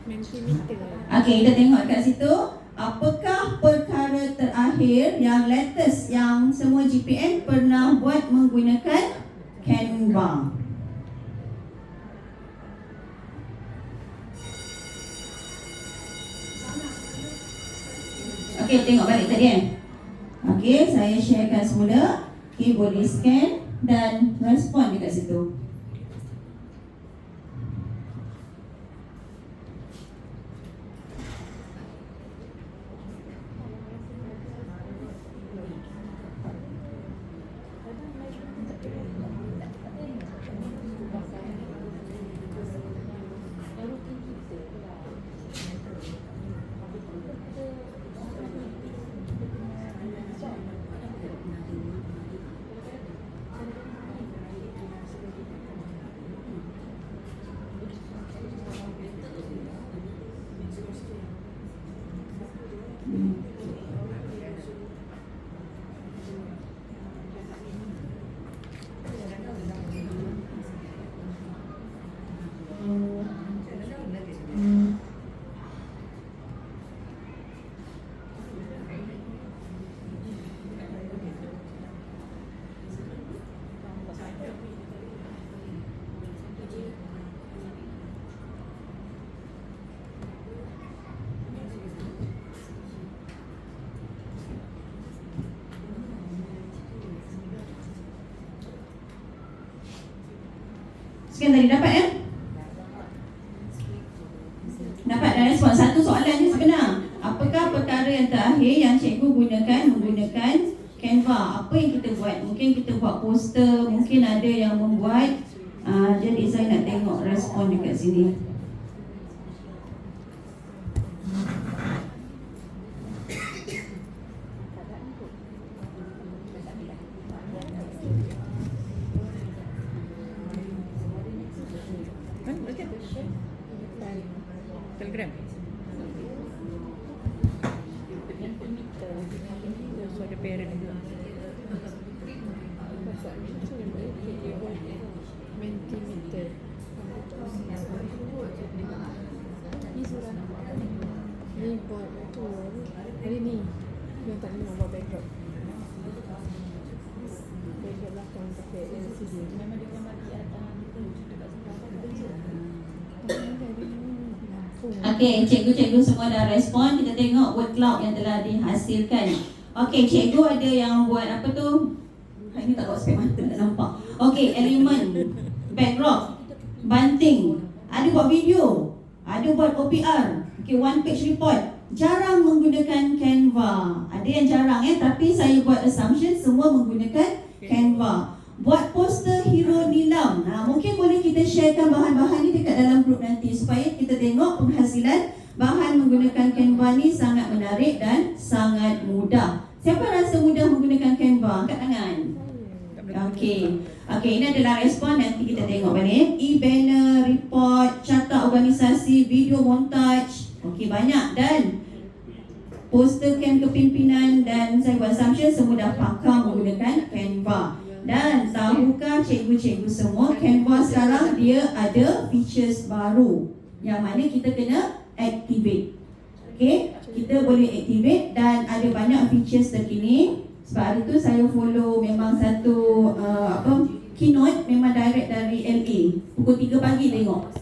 Okey, kita tengok kat situ. Apakah perkara terakhir yang latest yang semua GPM pernah buat menggunakan Canva? Okey, tengok balik tadi Okey, saya sharekan semula. Okey, boleh scan dan respon dekat situ. Sekian tadi dapat Dapat dan respon. Satu soalan je sebenar. Apakah perkara yang terakhir yang cikgu menggunakan Canva? Apa yang kita buat? Mungkin kita buat poster, mungkin ada yang membuat. Jadi saya nak tengok respon dekat sini. Telegram. So ada parent juga. Mentimeter. Ni buat tu. Hari ni yang tak nak buat backdrop. Backdrop belakang pakai LCD. Memang dia gambar di atas dekat sebelah. Okey, cikgu-cikgu semua dah respon. Kita tengok word cloud yang telah dihasilkan. Okey, cikgu ada yang buat apa tu? Ini tak buat spek mata, tak nampak. Okey, elemen, backdrop, banting. Ada buat video, ada buat OPR. Okey, one page report. Jarang menggunakan Canva. Ada yang jarang tapi saya buat assumption semua menggunakan Canva. Buat poster hero nilam. Mungkin boleh kita sharekan bahan-bahan ni dekat dalam grup nanti supaya kita tengok penghasilan bahan menggunakan Canva ni sangat menarik dan sangat mudah. Siapa rasa mudah menggunakan Canva? Angkat tangan. Okey, ini adalah respon. Nanti kita tengok balik. E-banner, report, carta organisasi, video montage. Okey, banyak. Dan poster camp kepimpinan. Dan saya buat assumption semua dah pakar menggunakan Canva. Dan tahukah cikgu-cikgu semua, Canva sekarang dia ada features baru yang mana kita kena activate. Okey, kita boleh activate dan ada banyak features terkini. Sebab hari tu saya follow memang satu keynote memang direct dari LA. Pukul 3 pagi tengok.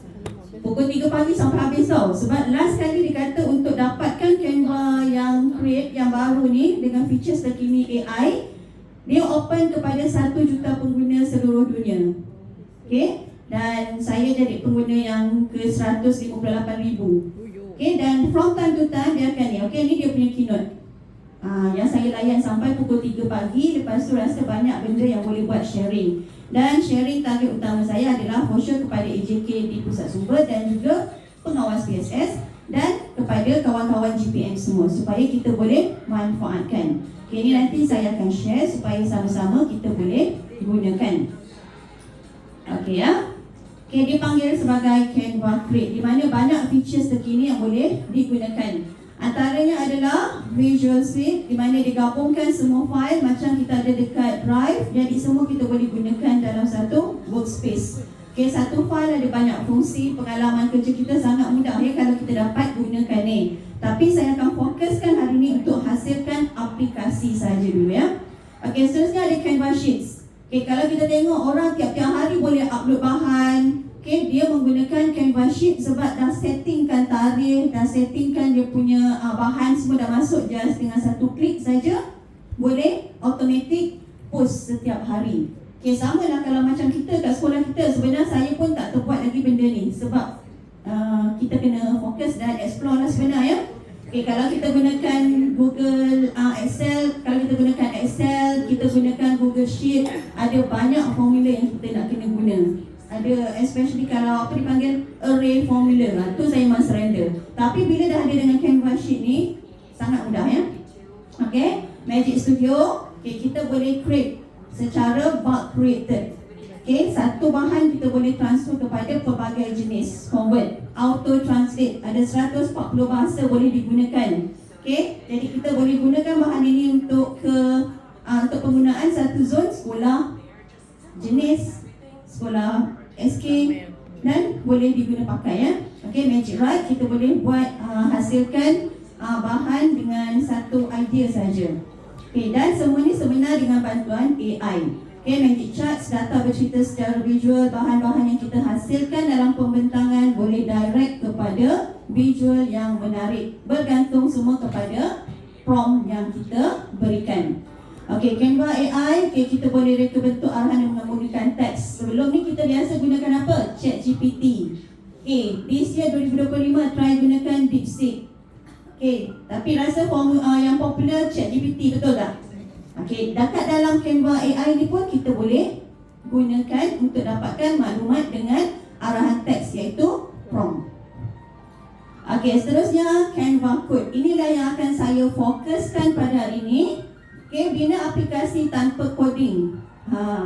Pukul 3 pagi sampai habis tau. Sebab last kali dia kata untuk dapatkan Canva yang create yang baru ni dengan features terkini AI, dia open kepada 1 juta pengguna seluruh dunia. Okey, dan saya jadi pengguna yang ke 158,000. Okey, dan from time to time dia akan ni. Okey, ni dia punya keynote. Yang saya layan sampai pukul 3 pagi. Lepas tu rasa banyak benda yang boleh buat sharing. Dan sharing target utama saya adalah for sure kepada AJK di Pusat Sumber dan juga pengawas PSS dan kepada kawan-kawan GPM semua supaya kita boleh manfaatkan. Okay, ini nanti saya akan share supaya sama-sama kita boleh gunakan. Okey Okay, dipanggil sebagai Canva Create, di mana banyak features terkini yang boleh digunakan. Antaranya adalah Visual Suite, di mana digabungkan semua file macam kita ada dekat Drive. Jadi semua kita boleh gunakan dalam satu workspace. Okay, satu file ada banyak fungsi. Pengalaman kerja kita sangat mudah ya kalau kita dapat gunakan ni. Tapi saya akan fokuskan hari ni untuk hasilkan aplikasi saja dulu ya. Okay, seterusnya ada Canva Sheets. Okay, kalau kita tengok orang tiap-tiap hari boleh upload bahan. Okay, dia menggunakan Canva Sheet sebab dah settingkan tarikh, dah settingkan dia punya bahan semua dah masuk just dengan satu klik saja. Boleh automatic post setiap hari. Okay, sama lah kalau macam kita kat sekolah kita. Sebenarnya saya pun tak terbuat lagi benda ni sebab kita kena fokus dan explore lah sebenarnya. Okay, kalau kita gunakan Google Excel, kalau kita gunakan Excel, kita gunakan Google Sheet, ada banyak formula yang kita nak kena guna. Ada especially kalau apa dipanggil array formula lah, tu saya memang surrender. Tapi bila dah ada dengan Canva Sheet ni, sangat mudah ya. Okay, Magic Studio, okay, kita boleh create secara bulk created. Okay, satu bahan kita boleh transfer kepada pelbagai jenis. Convert, auto translate, ada 140 bahasa boleh digunakan. Okay, jadi kita boleh gunakan bahan ini untuk penggunaan satu zon sekolah, jenis sekolah SK dan boleh diguna pakai ya. Okay, Magic Write kita boleh buat hasilkan bahan dengan satu idea saja. Okay, dan semua ni sebenar dengan bantuan AI. Okay, Magic Charts, data bercerita secara visual, bahan-bahan yang kita hasilkan dalam pembentangan boleh direct kepada visual yang menarik. Bergantung semua kepada prompt yang kita berikan. Okay, Canva AI, okay, kita boleh reka bentuk arahan yang menggunakan teks. Sebelum ni kita biasa gunakan apa? ChatGPT. Okay, this year 2025 try gunakan DeepSeek. Okay, tapi rasa yang popular ChatGPT, betul tak? Okay, dekat dalam Canva AI ni pun kita boleh gunakan untuk dapatkan maklumat dengan arahan teks iaitu prompt. Okay, seterusnya Canva Code. Inilah yang akan saya fokuskan pada hari ini. Okay, bina aplikasi tanpa coding.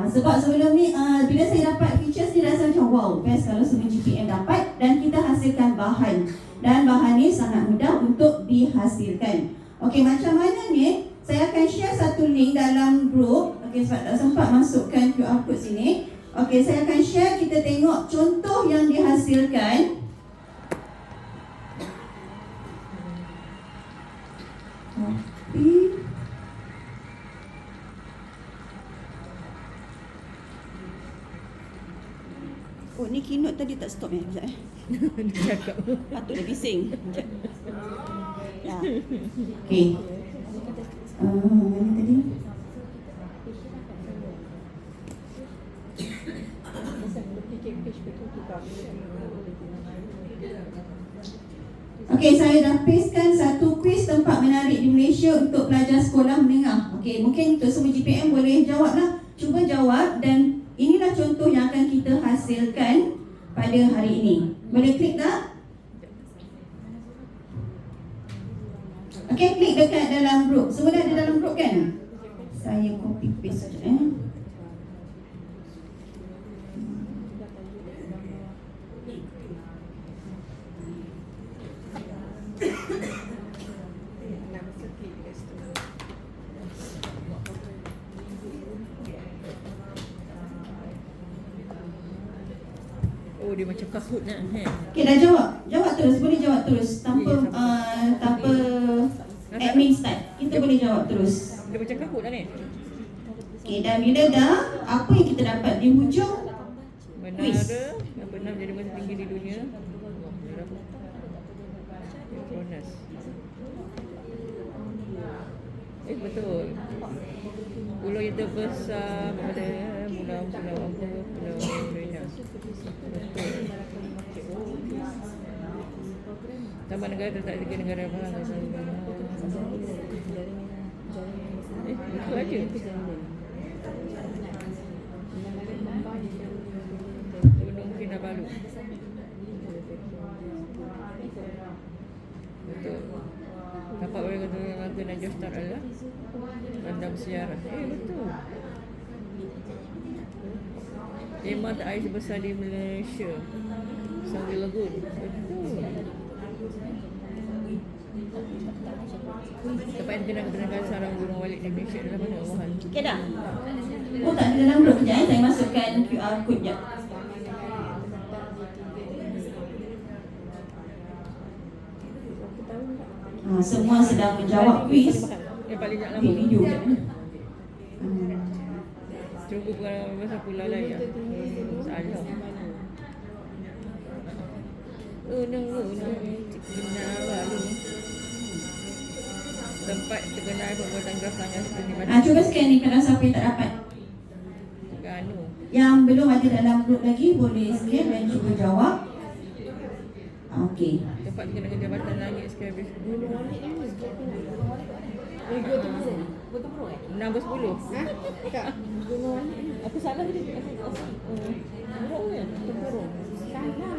Sebab sebelum ni bila saya dapat features ni rasa macam wow, best kalau semua GPM dapat dan kita hasilkan bahan. Dan bahan ni sangat mudah untuk dihasilkan. Okey, macam mana ni? Saya akan share satu link dalam group. Okey, sebab tak sempat masukkan QR code sini. Okey, saya akan share, kita tengok contoh yang dihasilkan. Oh, ni keynote tadi tak stop sekejap Dia cakap. Patut dia bising. Sekejap. Ya. Okey. Mana tadi? Okey, saya dah pastekan satu quiz tempat menarik di Malaysia untuk pelajar sekolah menengah. Okey, mungkin untuk semua GPM boleh jawab lah. Cuba jawab dan inilah contoh yang akan kita hasilkan pada hari ini. Boleh klik tak? Okey, klik dekat dalam group. Semua dah ada dalam group kan? Saya copy paste saja. Oh, dia macam Kahoot nak. Okey, dah jawab. Jawab terus, boleh jawab terus tanpa tanpa admin start. Kita boleh jawab terus. Dia macam Kahoot lah ni. Okey, dan bila dah, apa yang kita dapat di hujung? Quiz. Menara yang pernah menjadi masa tinggi di dunia. Petronas. Betul. Pulau yang terbesar pada pulau-pulau apa? Pulau Petronas. Betul. Taman negara terletak di negara mana? Itu aja. Gunung Kinabalu. Betul. Dapat oleh kata Najaf Tarala. Bandar bersejarah. Betul. Tema air sebesar di Malaysia. Sungai Lagoon. Betul. Tempat yang kenal ketenangan sarang gunung balik di Malaysia adalah mana? Wuhan. Okey dah. Oh, tak ada dalam group. Sekejap, saya masukkan QR code sekejap. Semua sedang menjawab quiz. Yang paling nak lama. Video je. Cuba pasal Pulau Laya. Soalan. Oh no. Benar baru. Tempat terkenal pembuatan graf tangan seperti macam Cuba scan ni kalau siapa yang tak dapat. Ganu. Yang belum ada dalam grup lagi boleh scan dan cuba jawab. Okey. Tempat terkenal Jabatan Langit Skybase. Betul-betul 6 Ha? Kak, gunung Aku salah tadi. Murah kan? Tempurung. Salah.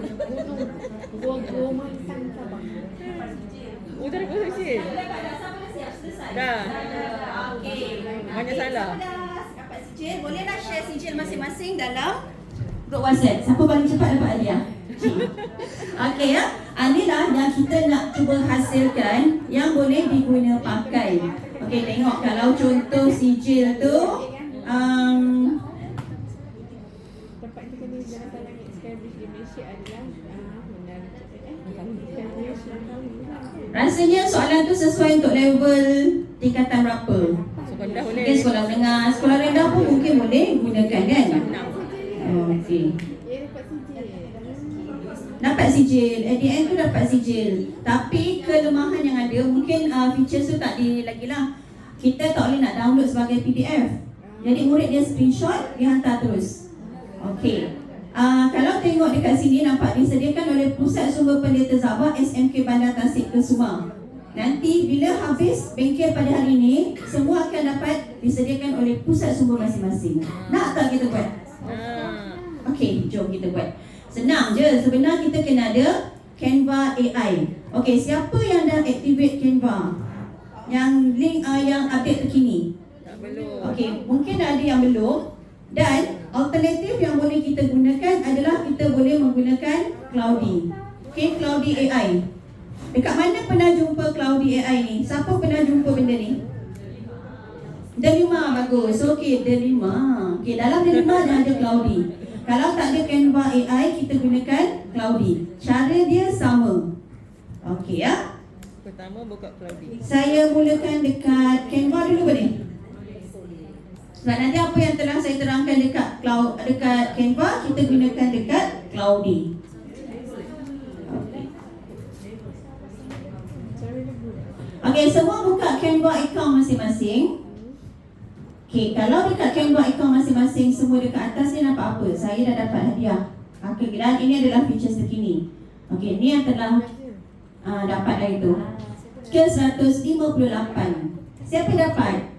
Gunung Gua Mantang Sabang. Oh, tak ada position. Dah. Okey. Banyak salah. Dapat sijil. Bolehlah share sijil masing-masing dalam grup WhatsApp. Siapa paling cepat dapat hadiah? Okey ya. Inilah yang kita nak cuba hasilkan yang boleh diguna pakai. Okey, tengok kalau contoh sijil tu Tempat terkenal Jabatan Langit Skybase di Malaysia adalah rasanya soalan tu sesuai untuk level tingkatan berapa? Sekolah boleh. Mungkin sekolah menengah, sekolah rendah pun mungkin boleh gunakan kan? Okey. Dapat sijil. At the end tu dapat sijil. Tapi kelemahan yang ada mungkin features tu tak di lagi lah. Kita tak boleh nak download sebagai PDF. Jadi murid dia screenshot, dia hantar terus. Okey. Kalau tengok dekat sini nampak disediakan oleh Pusat Sumber Pendeta Zabah SMK Bandar Tasik Kesuma. Nanti bila habis bengkel pada hari ini, semua akan dapat disediakan oleh pusat sumber masing-masing. Nak tak kita buat? Okey, jom kita buat. Senang je, sebenarnya kita kena ada Canva AI. Okey, siapa yang dah activate Canva? Yang link yang update terkini? Tak belum. Okey, mungkin ada yang belum. Dan alternatif yang boleh kita gunakan adalah kita boleh menggunakan Cloudy. Okey, Cloudy AI. Dekat mana pernah jumpa Cloudy AI ni? Siapa pernah jumpa benda ni? Delima, bagus. Okey, Delima. Okey, dalam Delima dia ada Cloudy. Kalau tak ada Canva AI, kita gunakan Cloudy. Cara dia sama. Okey ya. Pertama buka Cloudy. Saya mulakan dekat Canva dulu boleh? Sebab nanti apa yang telah saya terangkan dekat Canva, kita gunakan dekat Cloudy. Okey, semua buka Canva account masing-masing. Okey, kalau dekat Canva account masing-masing semua dekat atas ni nampak apa? Saya dah dapat hadiah. Okey, dan ini adalah features terkini. Okey, ni yang telah dapat dari tu. Ke 158. Siapa dapat?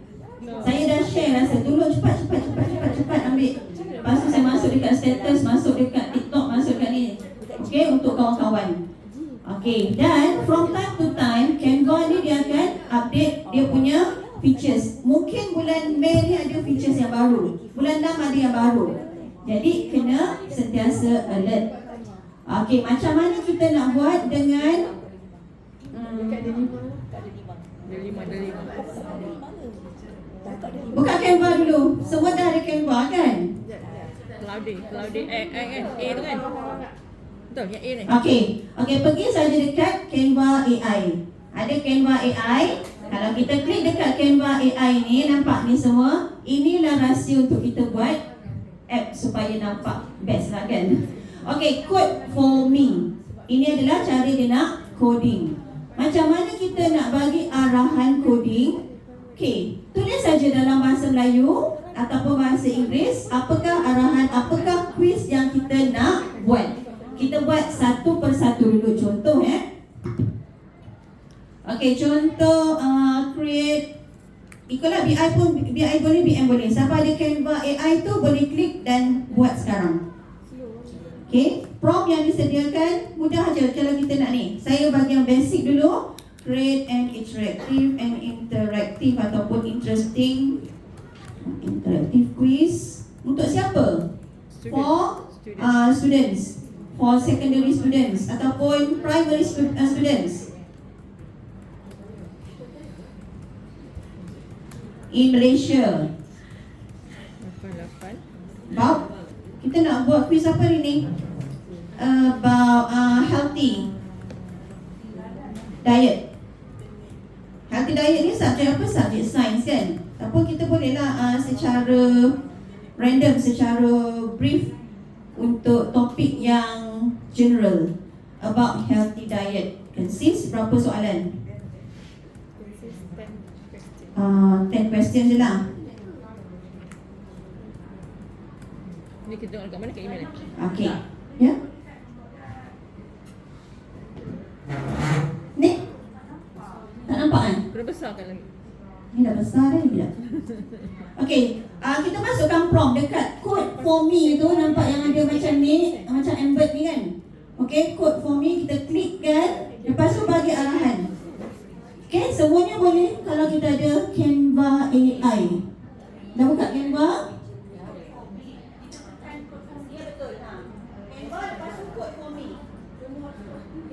Saya dah share rasa. Tolong cepat ambil. Lepas tu saya masuk dekat status, masuk dekat TikTok, masuk dekat ni. Okey, untuk kawan-kawan. Okey, dan from time to time Canva ni dia akan update dia punya features. Mungkin bulan Mei ni ada features yang baru, bulan 6 ada yang baru. Jadi kena sentiasa alert. Okey, macam mana kita nak buat dengan Delima. buka Canva dulu. Semua dah ada Canva kan? Cloudy A tu kan? Betul, yang A ni. Okey, pergi saja dekat Canva AI. Ada Canva AI. Kalau kita klik dekat Canva AI ni, nampak ni semua. Inilah rahsia untuk kita buat app supaya nampak best lah kan. Okey, code for me. Ini adalah cara dia nak coding. Macam mana kita nak bagi arahan coding? Okey, tulis saja dalam bahasa Melayu ataupun bahasa Inggeris apakah arahan, apakah quiz yang kita nak buat. Kita buat satu persatu dulu. Contoh Okey, contoh create. Ikutlah BI pun, BI boleh, BM boleh. Siapa ada Canva AI tu boleh klik dan buat sekarang. Okey, prompt yang disediakan mudah aja kalau kita nak ni. Saya bagi yang basic dulu. Create an interactive ataupun interactive quiz. Untuk siapa? For students. For secondary students ataupun primary students in Malaysia. 8. About kita nak buat quiz apa hari ni? About healthy diet. healthy diet ni subjek apa? Subjek sains kan. Ataupun kita bolehlah secara random, secara brief untuk topik yang general about healthy diet. Consist berapa soalan? 10 questions je lah. Ni kita tengok dekat mana, kat email ni? Okay. Ya. Ni tak nampak kan? Kena besarkan lagi. Ni dah besar dah ni tidak. Okay, kita masukkan prompt dekat code for me tu. Nampak yang ada macam ni, macam embed ni kan. Okay, code for me kita klik kan. Lepas tu bagi arahan. Okay, semuanya boleh kalau kita ada Canva AI. Dah buka Canva? Canva lepas tu code for me.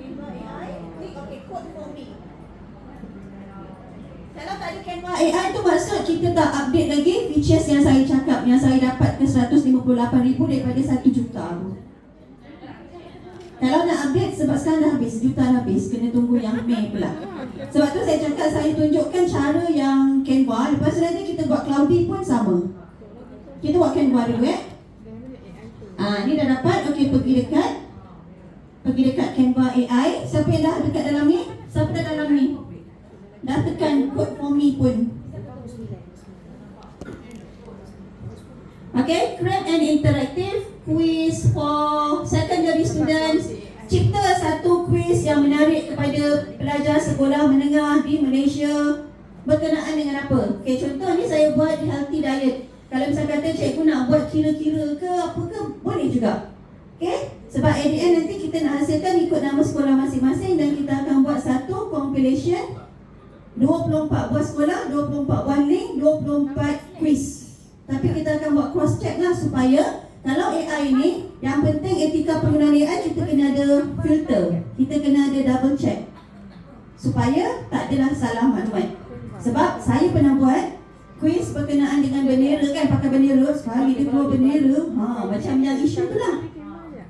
Canva AI, klik okay, code for me. Kalau tak ada Canva AI tu maksud kita tak update lagi features yang saya cakap, yang saya dapat ke 158,000 daripada 1 juta tu. Kalau nak update sebab sekarang dah habis, 1 juta dah habis, kena tunggu yang Mei pula. Sebab tu saya cakap saya tunjukkan cara yang Canva, lepas tu nanti kita buat Cloudy pun sama. Kita buat Canva dulu ni dah dapat, okey pergi dekat Canva AI. Siapa yang dah dekat dalam ni? Siapa dah dalam ni? Dah tekan code for me pun. Okay, create an interactive quiz for secondary students. Cipta satu quiz yang menarik kepada pelajar sekolah menengah di Malaysia berkenaan dengan apa? Okay, contoh ni saya buat healthy diet. Kalau misalnya kata cikgu nak buat kira-kira ke apa ke, boleh juga. Okay, sebab at the end nanti kita nak hasilkan ikut nama sekolah masing-masing dan kita akan buat satu compilation 24 buah sekolah, 24 buah link, 24 quiz. Tapi kita akan buat cross check lah supaya kalau AI ni, yang penting etika penggunaan AI kita kena ada filter. Kita kena ada double check supaya tak adalah salah maklumat. Sebab saya pernah buat quiz berkenaan dengan bendera kan, pakai bendera, sekali dia keluar bendera, macam yang isu tu lah.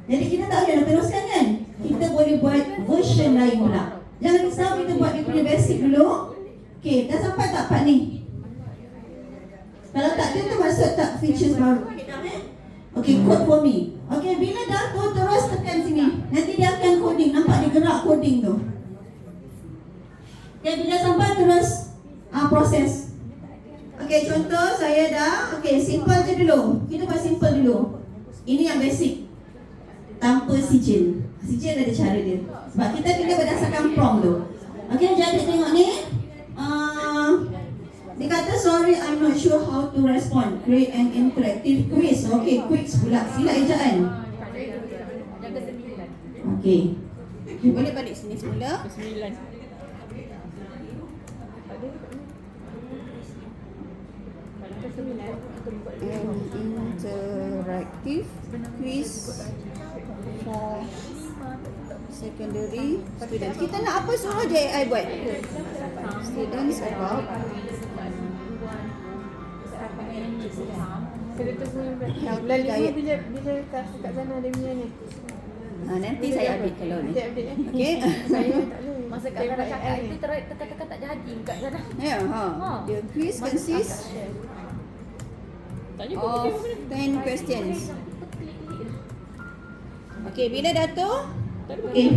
Jadi kita tak boleh nak teruskan kan. Kita boleh buat version lain pula. Jangan risau, kita buat dia punya basic dulu. Okay, dah sampai tak part ni? Kalau tak ada tu maksud tak features baru. Okay, code for me. Okay, bila dah tu terus tekan sini. Nanti dia akan coding, nampak dia gerak coding tu. Okay, bila sampai terus proses. Okay, contoh saya dah, okay, simple je dulu. Kita buat simple dulu. Ini yang basic. Tanpa sijil. Sijil ada cara dia. Sebab kita kena berdasarkan prompt tu. Okay, jadi tengok ni. Dia kata sorry I'm not sure how to respond. Create an interactive quiz. Okay, quiz pula. Sila ejaan. Okay. Boleh balik sini semula. 9. Interactive quiz for secondary students. Kita nak apa suruh je AI buat? Students about Kita tunggu lalu bila kat sana dia punya ni. nanti saya update kalau ni. Kita update Okay. Saya tak boleh. Masa kat sana cakap itu tekan-tekan tak jadi kat sana. Ya, The quiz consists of 10 questions. Okay, bila dah tu? Okay.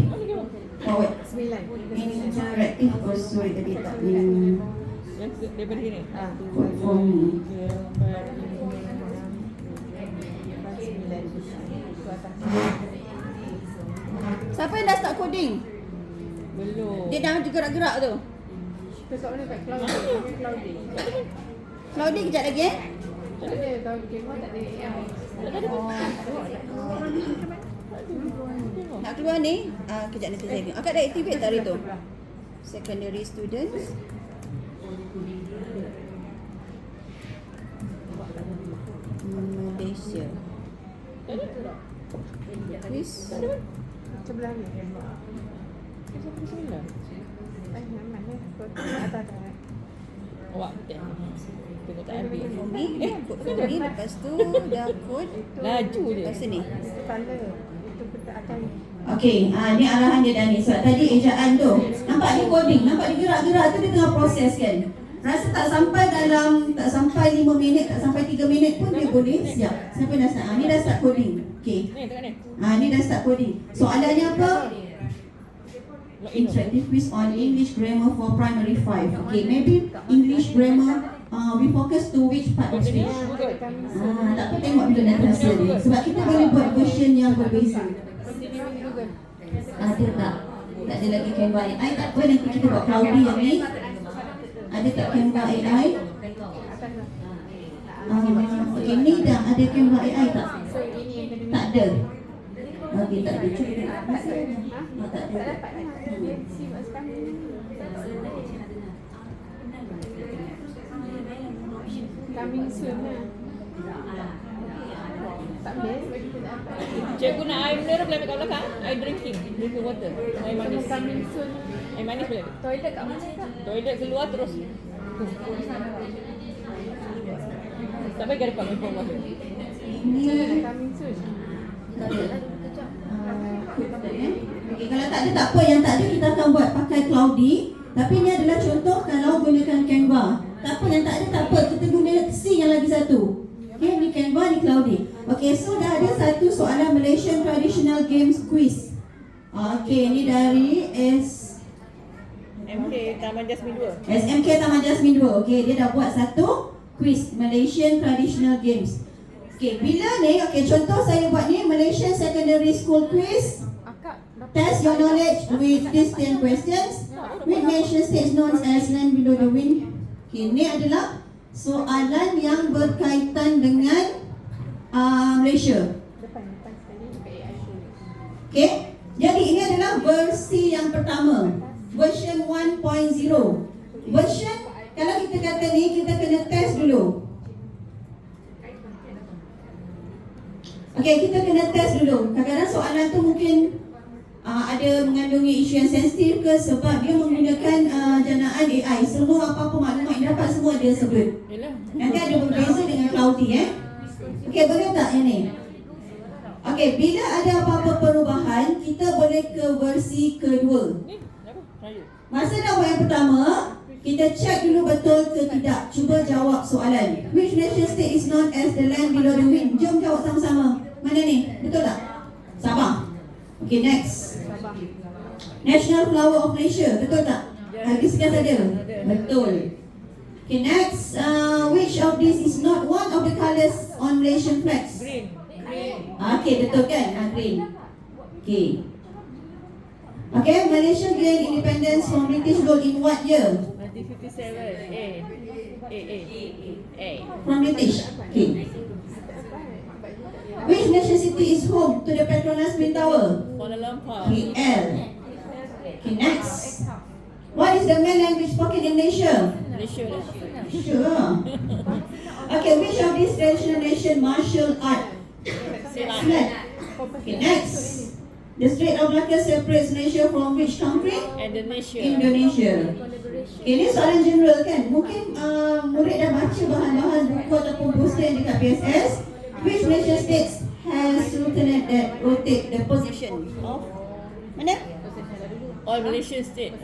Forward. 9. Interactive. Oh, sorry tadi tak Yang daripada sini. code for me. 9. Siapa yang dah start coding? Belum. Dia dah gerak-gerak tu. Dekat mana kat Cloudy? Cloudy. Cloudy kejap lagi Tak ada tahu game tak ada AI. Nak keluar ni? Kejap nanti saya tengok. Akak dah activate tak hari tu? Secondary students. Malaysia. Quiz. Sebelah ni. Sampai 9. Mana? Atas kan. Awak tengok. Tengok tak habis. For me, code for me. Lepas tu dah code. Laju je. Kat sini. Kepala. Itu peta akan. Okey, ni arahan dia dah ni. Sebab tadi ejaan tu, nampak dia coding, nampak dia gerak-gerak tu dia tengah proses kan. Rasa tak sampai 5 minit, tak sampai 3 minit pun dia boleh siap. Siapa dah start? Ni dah start coding. Okey. Ni tengok ni. Ni dah start coding. Soalannya apa? Login. Interactive quiz on English grammar for primary 5. Okay, maybe English grammar we focus to which part of speech? Tak apa tengok dulu nanti hasil ni. Sebab kita boleh buat version yang berbeza. Ada tak? Tak ada lagi Canva AI. Tak apa, nanti kita buat Cloudy yang ni. Ada tak Canva AI? Okay, ni dah ada Canva AI tak? Tak ada. Okay, tak ada. Cuba tengok. Tak ada. Coming soon lah. Tak best bagi kita dapat. Cikgu nak air mineral boleh ambil kat belakang? Air drinking water. Air manis. Coming soon. Air manis boleh? Toilet kat mana kak? Toilet keluar terus. Tak payah depan handphone apa. Ini Coming soon. Toilet lah dulu kejap. Okay, kalau tak ada tak apa, yang tak ada kita akan buat pakai Cloudy. Tapi ini adalah contoh kalau gunakan Canva. Tak apa, yang tak ada tak apa, kita guna C yang lagi satu. Okay, ni Canva, ni Cloudy. Okay, so dah ada satu soalan Malaysian Traditional Games Quiz. Okay, ni dari MK Taman Jasmine 2. SMK Taman Jasmine 2. Okay, dia dah buat satu quiz Malaysian Traditional Games. Okay, bila ni, okay, contoh saya buat ni Malaysian Secondary School Quiz. Akak Test your knowledge with these 10 questions. Which nation states known as land below the wind? Okay, ini adalah soalan yang berkaitan dengan Malaysia. Depan sekali buka AI show. Okay, jadi ini adalah versi yang pertama, version 1.0. Version, kalau kita kata ni, kita kena test dulu. Okay, kita kena test dulu. Kadang-kadang soalan tu mungkin ada mengandungi isu yang sensitif ke sebab dia menggunakan janaan AI. Semua apa-apa maklumat yang dapat semua dia sebut. Yalah. Nanti ada berbeza dengan Cloudy Okey, boleh tak yang ni? Okey, bila ada apa-apa perubahan, kita boleh ke versi kedua. Ni apa? Raya. Masa nak buat yang pertama, kita check dulu betul ke tidak. Cuba jawab soalan. Which nation state is known as the land below the wind? Jom jawab sama-sama. Mana ni? Betul tak? Sabah. Okay, next. National flower of Malaysia. Betul tak? Habis sekian saja. Betul. Okay, next. Which of these is not one of the colours on Malaysian flags? Green. Okay, betul kan? Green. Okay. Okay, Malaysia gained independence from British rule in what year? 1957. A. From British. Okay. Which nation city is home to the Petronas Twin Tower? Kuala Lumpur. KL. Okay, next. What is the main language spoken in Malaysia? Malaysia. Sure. Okay, which of these traditional nation martial art? Silat. Silat. Okay, next. The Strait of Malacca separates Malaysia from which country? Indonesia. Indonesia. Okay, ini soalan general kan? Mungkin murid dah baca bahan-bahan buku ataupun poster yang dekat PSS. Which Malaysian states has sultanate that rotate the position of mana? All Malaysian state.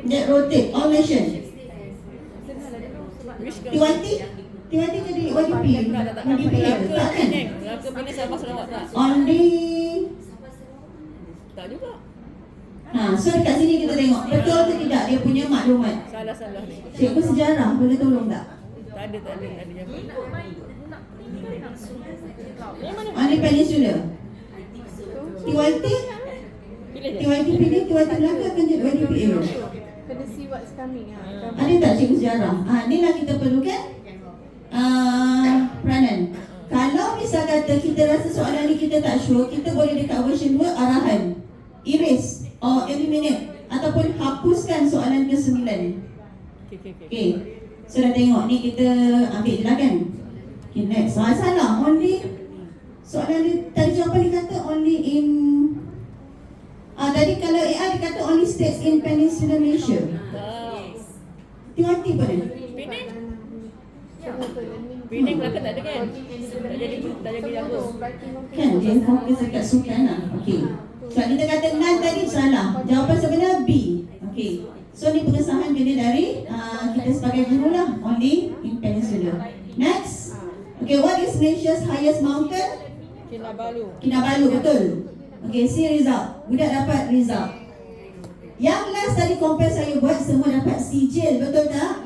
That rotate all nation. Which T1T? T1T jadi YDP? YDPL? Tak kan? Melaka, Penang, Sabah, Sarawak tak? Only. Tak juga. So dekat sini kita tengok betul ke tidak dia punya maklumat. Salah ni. Cikgu sejarah boleh tolong tak? Tak ada yang Only Peninsula. T1T? pilih je. T1T pilih, T1T Melaka akan jadi YDPL. Kena see what's coming. Ada tak cikgu sejarah? Inilah kita perlukan peranan. Kalau misal kata kita rasa soalan ni kita tak sure, kita boleh dekat version 2 arahan, erase or eliminate ataupun hapuskan soalan ke-9. Okay, so dah tengok ni kita ambil je lah kan. Okay, next. Salah, only soalan ni tadi jawapan dia kata only in tadi kalau AI dia kata only states in Peninsular Malaysia. T1T pada Penang. Learning Penang belakang tak ada kan? Tak jadi jago. Kan dia fokus dekat sukan lah. Okey. So kita kata nan tadi salah. Jawapan sebenar B. Okey. So ni pengesahan kena dari kita sebagai guru lah. Only in Peninsula. Next. Okay, what is Malaysia's highest mountain? Kinabalu. Kinabalu, betul. Okay, see result. Budak dapat result. Yang last tadi compare saya buat semua dapat sijil, betul tak?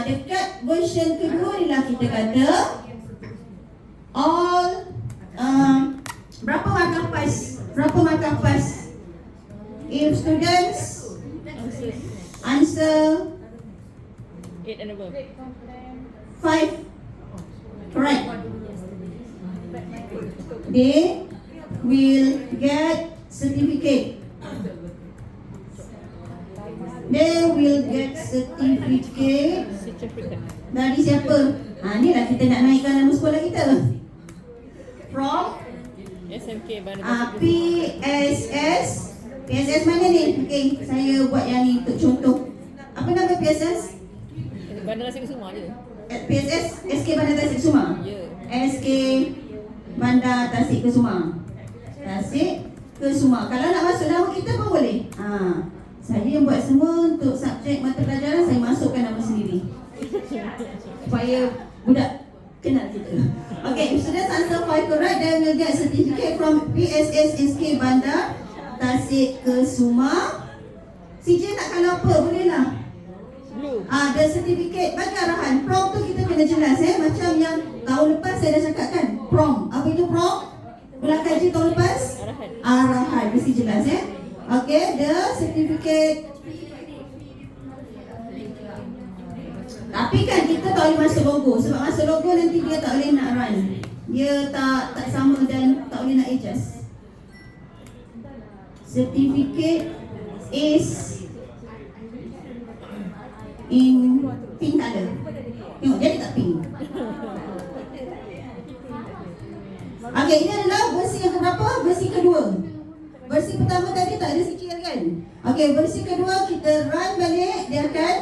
Dekat version kedua ni lah kita kata all berapa markah pas? Berapa markah pas? If students answer 8 and above. 5 correct, they will get certificate. They will get certificate dari siapa? Ni lah kita nak naikkan nama sekolah kita. From SMK Bandar PSS. PSS mana ni? Okay, saya buat yang ni untuk contoh. Apa nama PSS? Bandar Nasi Kusuma je. PSS SK Bandar Tasik Kusuma. Ya. SK Bandar Tasik Kusuma. Tasik Kusuma. Kalau nak masuk nama kita pun boleh. Saya yang buat semua untuk subjek mata pelajaran, saya masukkan nama sendiri. Supaya budak kenal kita. Okay, if students answer 5 correct, then will get certificate from PSS SK Bandar Tasik Kusuma. CJ nak kalau apa, boleh lah. Blue. The certificate, bagi arahan. Prom tu kita kena jelas macam yang tahun lepas saya dah cakap kan. Prom, apa itu prom? Pulang kaji tahun lepas? Arahan. Arahan, mesti jelas Okay, the certificate. Tapi kan kita tak boleh masuk logo. Sebab masuk logo nanti dia tak boleh nak run. Dia tak sama dan tak boleh nak adjust. Certificate is in pink color. Tengok, jadi tak pink. Okay, ini adalah versi yang keberapa? Versi kedua. Versi pertama tadi tak ada sikit kan? Okay, versi kedua kita run balik. Dia akan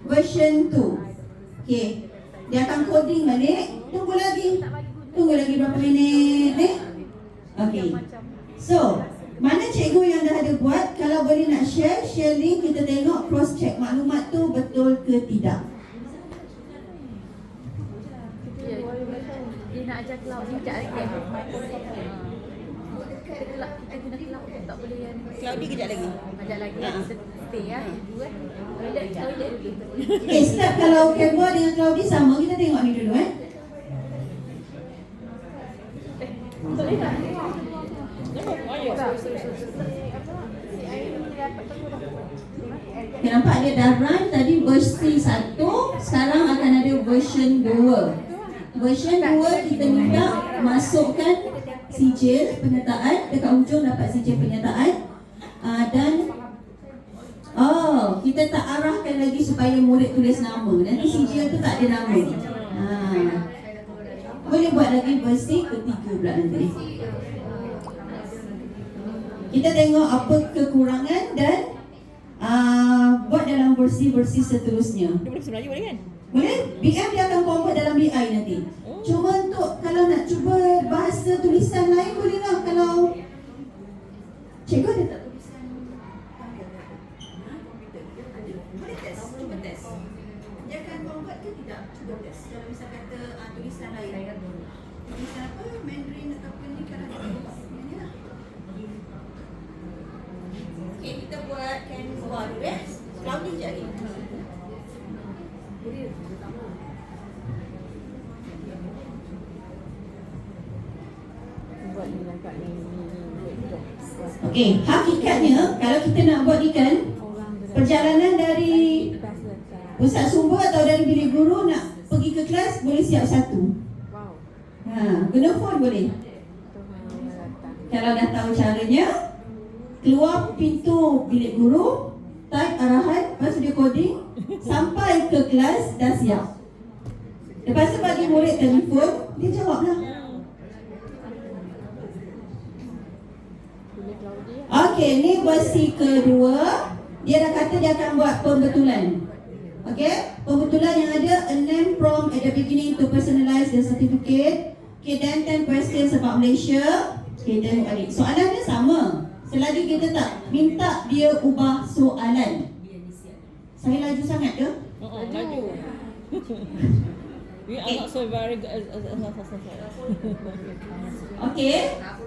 version 2. Okay, dia akan coding balik. Tunggu lagi berapa minit ni? Okay, so mana cikgu yang dah ada buat? Kalau boleh nak share link, kita tengok cross check maklumat tu betul ke tidak. Dia nak ajar cloud ni sekejap lagi. Kita kena cloud tak boleh yang Claudia kejap lagi. ajar lagi. Kita stay dulu Toilet dulu. Okay, start kalau Canva dengan Claudia sama, kita tengok ni dulu Boleh tak? Okay, nampak dia dah run tadi versi 1, sekarang akan ada version 2. Version 2 kita minta masukkan sijil penyertaan, dekat ujung dapat sijil penyertaan. Dan kita tak arahkan lagi supaya murid tulis nama. Nanti sijil tu tak ada nama. Boleh buat lagi versi ketiga pula nanti. Kita tengok apa kekurangan dan buat dalam versi-versi seterusnya. Dia boleh bahasa Melayu boleh kan? Boleh? BM dia akan convert dalam BI nanti. Cuma untuk kalau nak cuba bahasa tulisan lain boleh lah. Kalau cikgu ada tak tulisan? Boleh test, cuba test. Dia akan convert ke tidak? Cuba test. Kalau misal kata tulisan lain. Tulisan apa? Mandarin ataupun ni kalau ada ni lah. Okay, kita buat Canva dulu Claudia je lagi. Buat ni nampak ni. Okey, hakikatnya kalau kita nak buat ni kan, perjalanan dari pusat sumber atau dari bilik guru nak pergi ke kelas boleh siap satu. Guna phone boleh. Kalau dah tahu caranya, keluar pintu bilik guru, type arahan, lepas tu dia coding, sampai ke kelas dah siap. Lepas tu bagi murid telefon, dia jawab lah. Okey, ni versi kedua. Dia dah kata dia akan buat pembetulan. Okay, pembetulan yang ada a name prompt at the beginning to personalize the certificate. Okay, then 10 questions about Malaysia. Okay, tengok balik. Soalan dia sama. Selagi kita tak minta dia ubah soalan. Saya laju sangat ke? Laju. We are not so very good. Okay,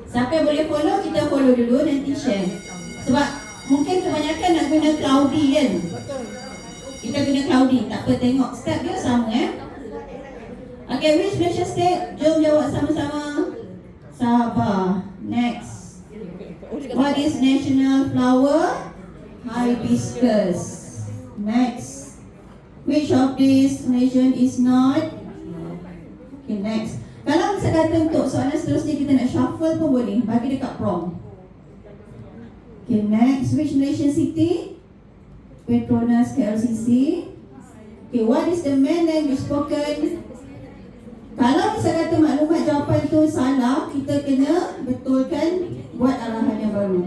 siapa yang boleh follow, kita follow dulu, nanti share. Sebab mungkin kebanyakan nak guna Cloudy kan? Kita guna Cloudy, tak apa, tengok step dia sama Okay, which Malaysia state? Jom jawab sama-sama. Sabah. Next. What is national flower? Hibiscus. Next. Which of these nation is not? Okay, next. Kalau saya kata untuk soalan seterusnya kita nak shuffle pun boleh. Bagi dekat prompt. Okay, next. Which Malaysian city? Petronas KLCC. Okay, what is the main language spoken? Kalau saya kata maklumat jawapan tu salah, kita kena betulkan, buat arahan yang baru.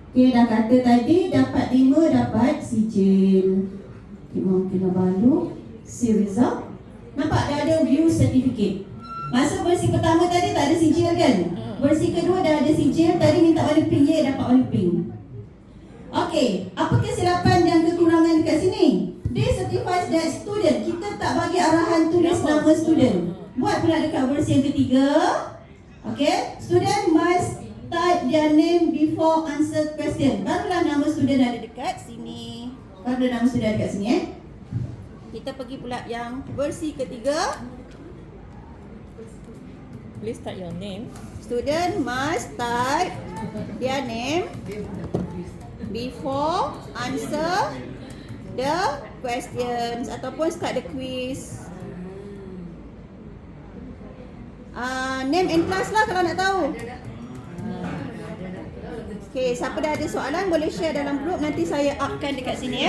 Okay, dah kata tadi dapat 5 dapat sijil. Okay, mungkin baru see result. Nampak dah ada view certificate. Masa versi pertama tadi tak ada sijil kan? Versi kedua dah ada sijil. Tadi minta warna pink, dapat warna pink. Okay, apa kesilapan dan kekurangan dekat sini? This certifies that student. Kita tak bagi arahan tulis nama student. Buat pula dekat versi yang ketiga. Okay, student must type their name before answer question. Barulah nama student ada dekat sini. Barulah nama student ada dekat sini Kita pergi pula yang versi ketiga. Please type your name. Student must type their name before answer the questions ataupun start the quiz. Name and class lah kalau nak tahu. Okay, siapa dah ada soalan boleh share dalam group. Nanti saya upkan dekat sini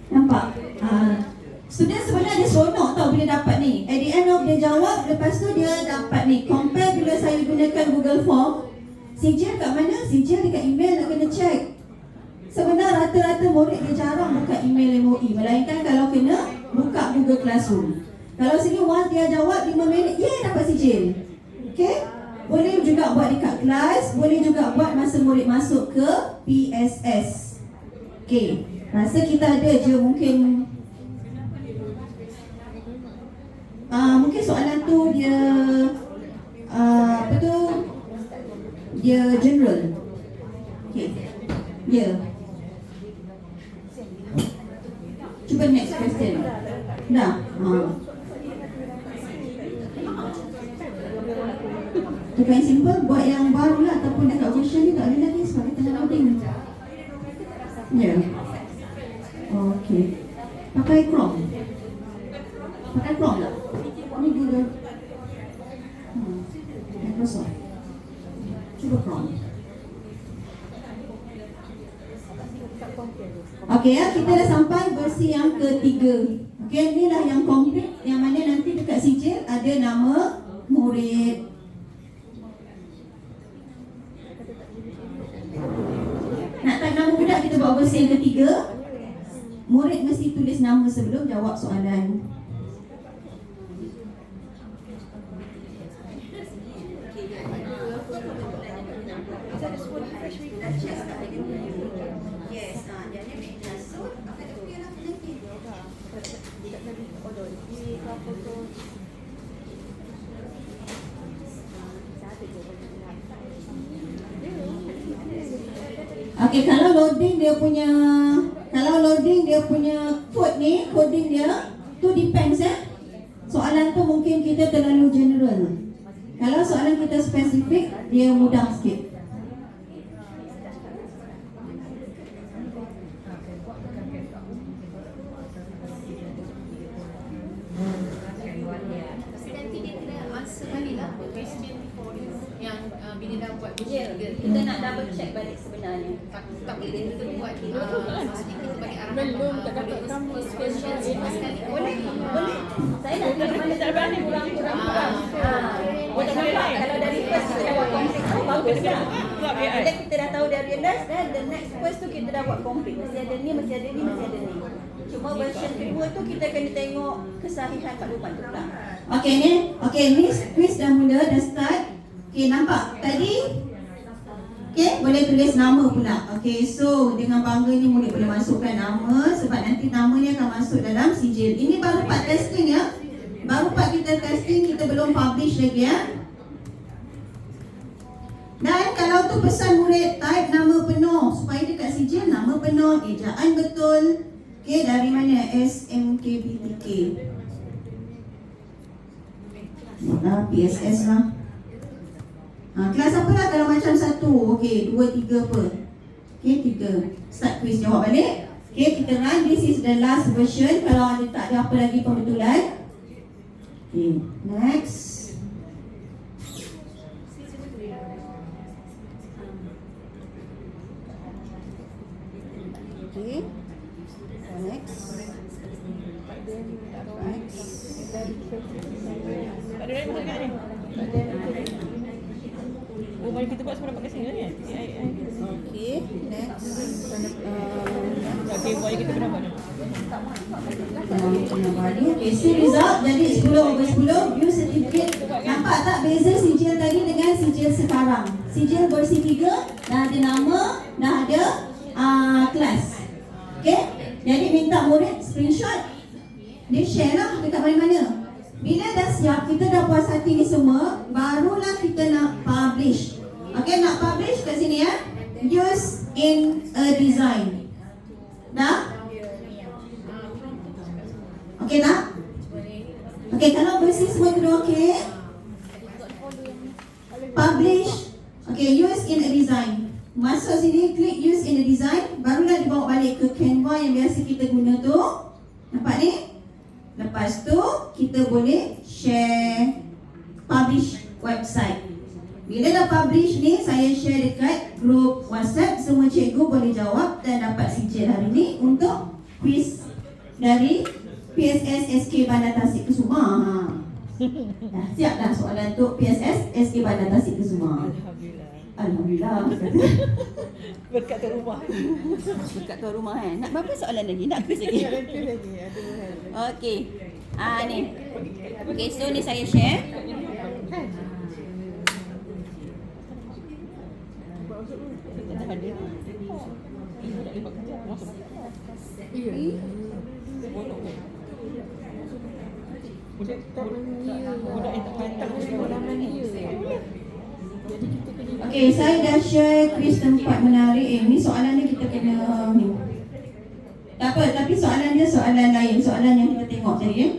Nampak? Student sebenarnya seronok tau bila dapat ni. At the end of dia jawab, lepas tu dia dapat ni. Compare bila saya gunakan Google Form. Sijil kat mana? Sijil dekat email nak kena check. Sebenarnya rata-rata murid dia jarang buka email MOE. Melainkan kalau kena buka Google Classroom. Kalau sini once dia jawab 5 minit, dapat sijil. Okay? Boleh juga buat dekat kelas. Boleh juga buat masa murid masuk ke PSS. Okay. Rasa kita ada je mungkin mungkin soalan tu dia dia general. Okay. Cuba next question. Dah. Tukar yang simple, buat yang baru lah ataupun dekat version ni tak ada lagi sebab kita tengah loading. Okay. Pakai Chrome. Pakai Chrome tak? Ni Google Microsoft. Cuba Chrome. Okay kita dah sampai versi yang ketiga. Okay, inilah yang komplit, yang mana nanti dekat sijil ada nama murid. Nak type nama budak, kita buat versi yang ketiga. Murid mesti tulis nama sebelum jawab soalan. Okay, kalau loading dia punya code ni, coding dia tu depends Soalan tu mungkin kita terlalu general. Kalau soalan kita spesifik, dia mudah sikit. Kita nak double check balik sebenarnya. Tapi dia buat kita bagi arahan. Belum tak dapat kamu special sekali. Boleh. Saya nak tengok mana tak berani kurang. Club AI. Bila kita dah tahu dah realize, dan the next quest tu kita dah buat complete. Mesti ada ni, mesti ada ni, mesti ada ni. Cuma version kedua tu kita kena tengok kesahihan maklumat tu pula. Okey ni, okey ni quiz dah mula, dah start. Okey, nampak tadi? Okey, boleh tulis nama pula. Okey, so dengan bangganya murid boleh masukkan nama sebab nanti nama ni akan masuk dalam sijil. Ini baru part testing ya. Baru part kita testing, kita belum publish lagi ya. Dan kalau tu pesan murid type nama penuh supaya dekat sijil nama penuh, ejaan betul. Okey, dari mana? SMKBTK. Mana PSS lah. Kelas apa lah kalau macam 1? Okey, 2, 3 apa? Okey, 3. Start quiz, jawab balik. Okey, kita run. This is the last version. Kalau ada tak ada apa lagi pembetulan. Okey, next. Okey. Next. Tak ada lain masuk kat ni. Oh, mari kita buat semua dapat kat sini kan? AI. Okey, next. Okey, buat yang kita pernah buat ni. Okay, see result jadi 10/10. View certificate. Nampak tak beza sijil tadi dengan sijil sekarang? Sijil versi 3 dah ada nama, dah ada kelas. Okay, jadi minta murid screenshot. Dia share lah dekat mana-mana. Bila dah siap, kita dah puas hati ni semua, barulah kita nak publish. Okay, nak publish kat sini ya. Use in a design. Dah? Okey tak? Okey, kalau versi semua kedua okey. Publish. Okey, use in a design. Masuk sini, klik use in a design, barulah dibawa balik ke Canva yang biasa kita guna tu. Nampak ni? Lepas tu kita boleh share, publish website. Bila dah publish ni, saya share dekat grup WhatsApp. Semua cikgu boleh jawab dan dapat sijil hari ni untuk quiz dari PSS SK Bandar Tasikkusuma. Dah siap dah soalan untuk PSS SK Bandar Tasikkusuma. Alhamdulillah. Alhamdullah. Berkat tuan rumah. Berkat tuan rumah kan. Nak berapa soalan lagi? Nak quiz lagi? Okey. Ni. Okey, so ni saya share. Okey, saya dah share quiz tempat menarik. Ni soalan ni kita kena ni. Tak apa, tapi soalan dia soalan lain, soalan yang kita tengok tadi ya.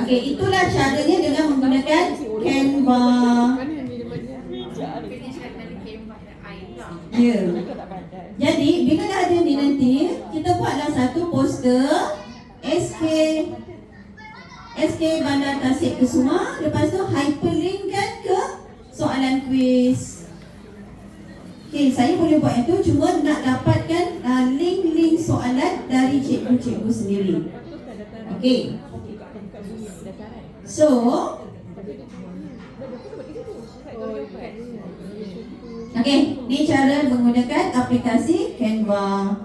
Okey, itulah caranya dengan menggunakan Canva. Ya. Jadi, bila dah ada ni nanti, kita buatlah satu poster SK Bandar Tasikkusuma. Lepas tu hyperlinkkan ke soalan quiz. Okey, saya boleh buat itu, cuma nak dapatkan link-link soalan dari cikgu-cikgu sendiri. Okey. So, okey, ni cara menggunakan aplikasi Canva.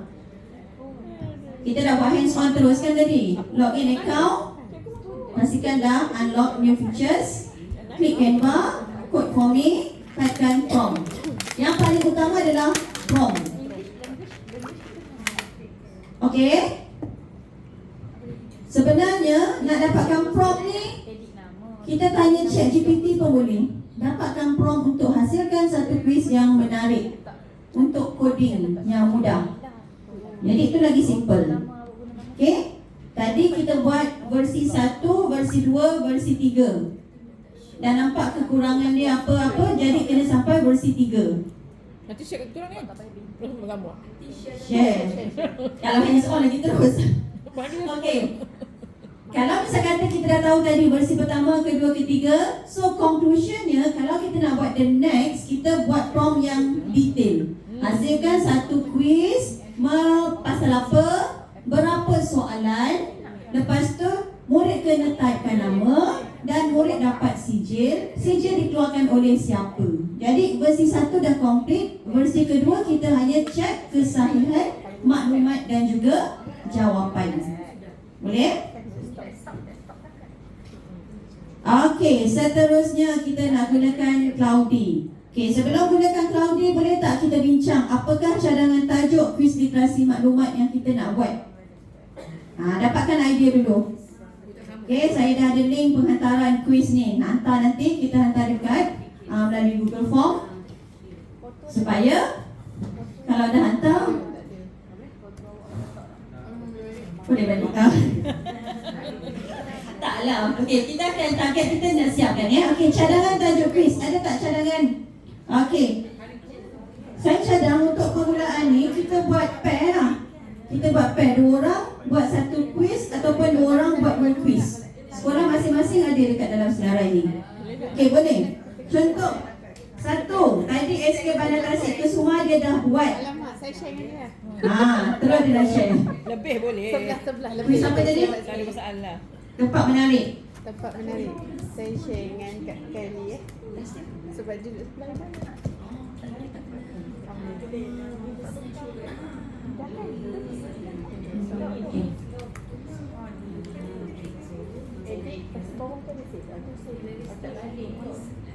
Kita dah buat hands on terus kan tadi. Login account. Pastikan dah unlock new features. Klik Canva, code for me, tekan prompt. Yang paling utama adalah prompt. Okey. Sebenarnya nak dapatkan prompt ni, kita tanya ChatGPT pun boleh. Dapatkan prompt untuk hasilkan satu quiz yang menarik untuk coding yang mudah. Jadi itu lagi simple. Okey. Tadi kita buat versi 1, versi 2, versi 3. Dan nampak kekurangan dia apa-apa, jadi kena sampai versi 3. Nanti share kat korang kan? Terus bergambar. Share. Kalau hands on lagi terus. Okey. Kalau misal kata kita dah tahu tadi versi pertama, kedua, ketiga, so conclusionnya kalau kita nak buat the next, kita buat prompt yang detail. Hasilkan satu quiz pasal apa, berapa soalan. Lepas tu murid kena typekan nama, dan murid dapat sijil. Sijil dikeluarkan oleh siapa? Jadi versi 1 dah komplit. Versi kedua kita hanya cek kesahihan maklumat dan juga jawapan. Boleh? Okey, seterusnya kita nak gunakan Cloudy. Okey, sebelum gunakan Cloudy, boleh tak kita bincang apakah cadangan tajuk kuis literasi maklumat yang kita nak buat? Dapatkan idea dulu. Okey, saya dah ada link penghantaran kuis ni. Nak hantar nanti, kita hantar dekat melalui Google Form. Supaya kalau dah hantar, boleh balik. Taklah. Okey, kita akan target, kita nak siapkan ya. Okey, cadangan tajuk kuis. Ada tak cadangan? Okey. Saya cadang untuk permulaan ni kita buat pair lah. Kita buat pair 2 orang buat satu kuis ataupun 2 orang buat 1 kuis. Sekolah masing-masing ada dekat dalam senarai ni. Okey, boleh. Contoh 1, tadi SK Bandar Tasik Kusuma dia dah buat. Alamak, saya share dengan dia. Terus dia dah share. Lebih boleh. Sebelah lebih. Kuis apa tadi? Tak ada masalah. Tempat menarik. Tempat menarik. Saya share dengan Kak Kelly ya. Sebab dia duduk sebelah mana.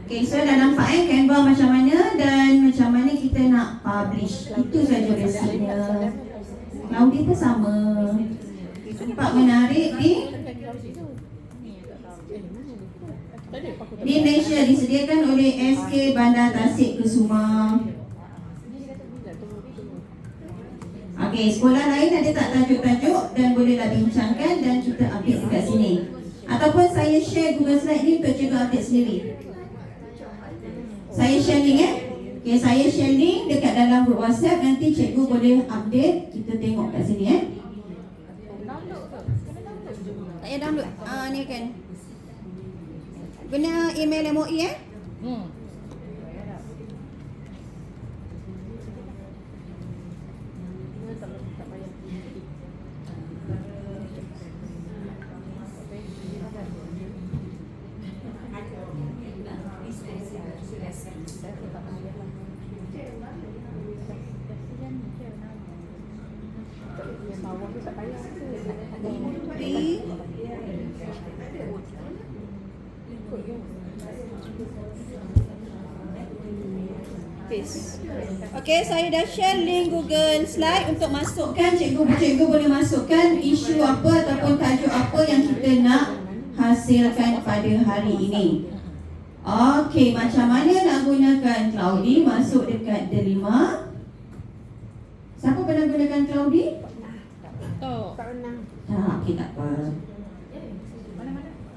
Okay, so dah nampak Canva macam mana dan macam mana kita nak publish. Itu saja basic-nya. Cloudy pun sama. Tempat menarik di Malaysia disediakan oleh SK Bandar Tasik Kusuma. Okey, sekolah lain ada tak tajuk-tajuk dan bolehlah bincangkan dan kita update dekat sini. Ataupun saya share Google Slide ni untuk cikgu update sendiri. Saya share link Okey, saya share link dekat dalam group WhatsApp. Nanti cikgu boleh update. Kita tengok kat sini Tak payah download. Ni kan. Guna email MOE Okey, saya dah share link Google Slide untuk masukkan. Cikgu boleh masukkan isu apa ataupun tajuk apa yang kita nak hasilkan pada hari ini. Okey, macam mana nak gunakan Cloudy? Masuk dekat Delima. Siapa pernah gunakan Cloudy? Tak pernah. Okey, tak apa.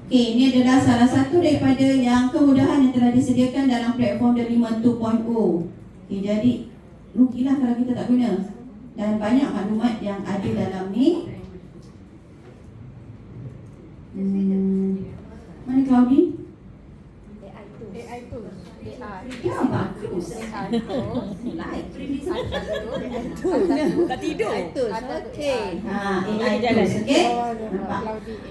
Okey, ini adalah salah satu daripada yang kemudahan yang telah disediakan dalam platform Delima 2.0. Okey, jadi rugilah kalau kita tak guna. Dan banyak maklumat yang ada dalam ni. Mana Cloudy? AI tu. Ya, bagus. Like. Tak tidur. Okey. AI jalan. tools, okey? Nampak.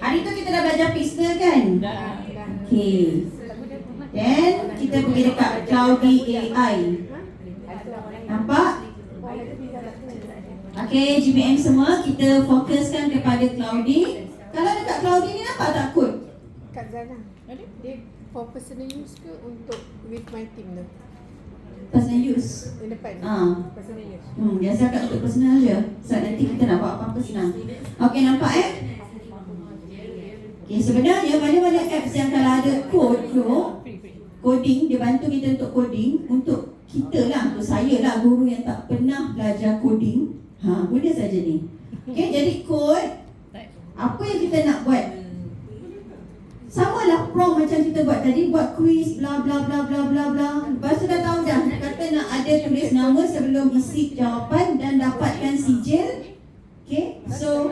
Hari tu kita dah belajar pixel kan? Dah. Okey. Then kita pergi dekat Cloudy AI. Nampak? Okey, GBM semua kita fokuskan kepada Cloudy. Kalau dekat Cloudy ni nampak tak kod? Kak Zana. Dia for personal use ke untuk with my team tu? Personal use. Yang depan. Personal use. Biasa kat untuk personal je. So nanti kita nak buat apa-apa senang. Okey, nampak Okey, sebenarnya mana-mana apps yang kalau ada kod tu, coding, dia bantu kita untuk coding, untuk kita lah, untuk saya lah, guru yang tak pernah belajar coding. Guna saja ni. Okey, jadi kod, apa yang kita nak buat? Samalah prompt macam kita buat tadi, buat quiz, bla bla bla bla bla bla. Lepas tu dah tahu dah, kata nak ada tulis nama sebelum isi jawapan dan dapatkan sijil. Okey, so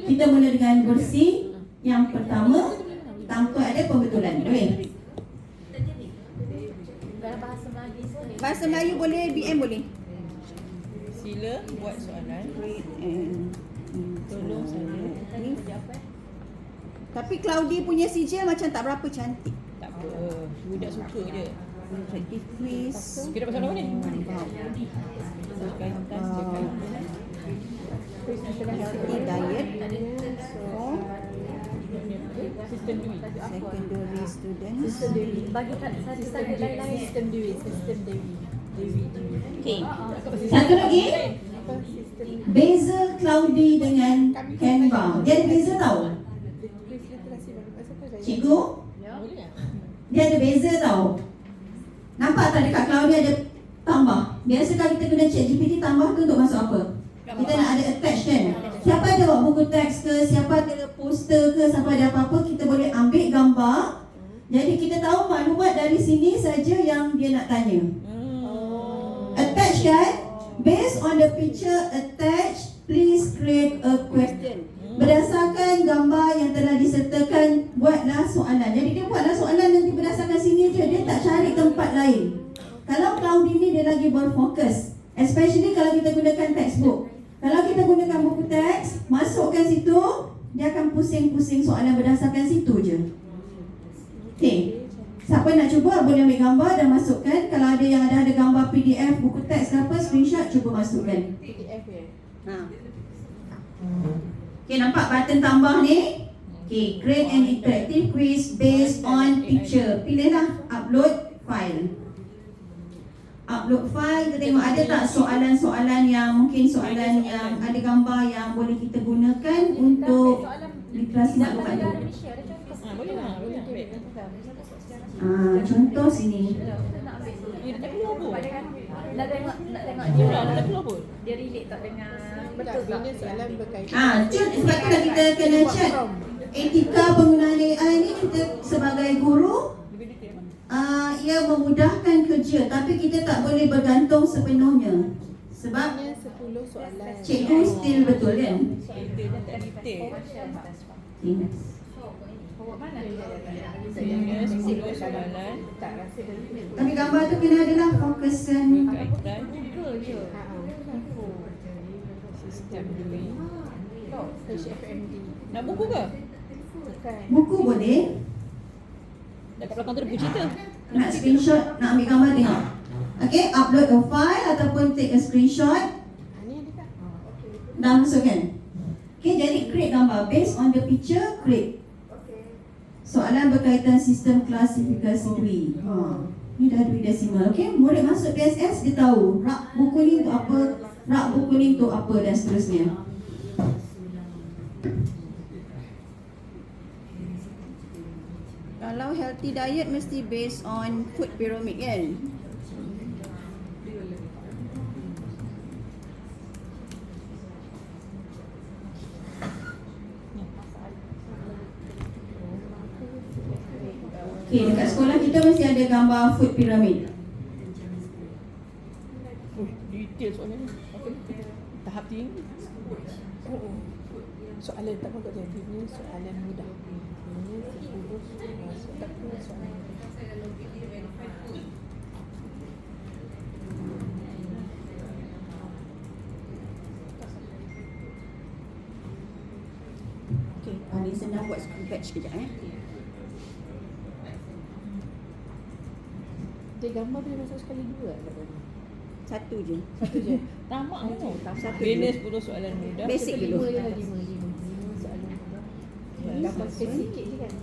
kita mula dengan versi yang pertama tanpa ada pembetulan. Boleh? Bahasa Melayu boleh, BM boleh. Sila buat soalan. Tolong saya. Tapi Cloudy punya sijil macam tak berapa cantik. Tak apa. Budak suka je. Interactive quiz. Kita pasal apa ni? Nampak. Kaitan dekat. Healthy diet. So, Sistem duit. secondary students. Bagi satu lain-lain. Sistem Dewi. Okay. Satu lagi. Apa sistem Beza Cloudy dengan Canva. Dia ada beza tau. quiz literasi baru pasal apa saya? Cikgu, dia ada beza tau. Nampak tak dekat Cloudy ada tambah. Biasa kalau kita guna ChatGPT tambah tu untuk masuk apa? Kita nak ada attach kan. Siapa ada buat buku teks ke, siapa ada poster ke, siapa ada apa-apa, kita boleh ambil gambar. Jadi kita tahu maklumat dari sini saja yang dia nak tanya. Attach kan? Based on the picture attached, please create a question. Berdasarkan gambar yang telah disertakan, buatlah soalan. Jadi dia buatlah soalan nanti berdasarkan sini je. Dia tak cari tempat lain. Kalau Cloudy ni dia lagi berfokus. Especially kalau kita gunakan textbook. Kalau kita gunakan buku teks, masukkan situ, dia akan pusing-pusing soalan berdasarkan situ je. Okay. Siapa nak cuba boleh ambil gambar dan masukkan. Kalau ada yang ada gambar PDF, buku teks ke apa, screenshot, cuba masukkan. PDF ya? Ha. Okay, nampak button tambah ni? Okay, create an interactive quiz based on picture. Pilihlah upload file. Upload file, kita tengok ada tak soalan-soalan yang mungkin soalan yang ada gambar yang boleh kita gunakan untuk literasi maklumat tu. Boleh lah. Boleh ambil. Contoh sini. Tak perlu apa. Nak tengok Dia tak perlu apa. dia relate tak dengan Tak, betul tak? bina soalan berkaitan. Sebab tu kita kena check etika penggunaan AI ni. Kita sebagai guru, ia memudahkan kerja, tapi kita tak boleh bergantung sepenuhnya. Sebab Bina 10 soalan. cikgu still betul kan? Detail dan tak detail. Awak mana? Bina 10 soalan. Tak rasa dari Tapi gambar tu kena adalah fokusan. Kaitan. Sistem duit. HFMD. Nak buku ke? Bukan. Buku boleh. Dekat belakang tu ada buku cerita. Nak screenshot, nak ambil gambar tengok. Okay, upload a file ataupun take a screenshot. Ni ada tak? Dah masuk kan? Okay, jadi create gambar. Based on the picture, create. Soalan berkaitan sistem klasifikasi duit. Ni dah duit desimal. Okay, murid masuk PSS, dia tahu rak buku ni untuk apa, rak buku ni untuk apa dan seterusnya. Kalau healthy diet mesti based on food pyramid kan? Okay, dekat sekolah kita mesti ada gambar food pyramid. Detail soalan ni. Apa ni? Tahap tinggi. Soalan tak mahu jadi ni soalan mudah. Ini 10 tak pun soalan mudah. Okay, paling senang buat school batch kejap Dia gambar boleh masuk sekali dua tak boleh. Satu je. Satu je. Tamak tu. Satu Bina je. 10 soalan mudah. Basic dulu. Lima soalan mudah. Gambar sikit je kan.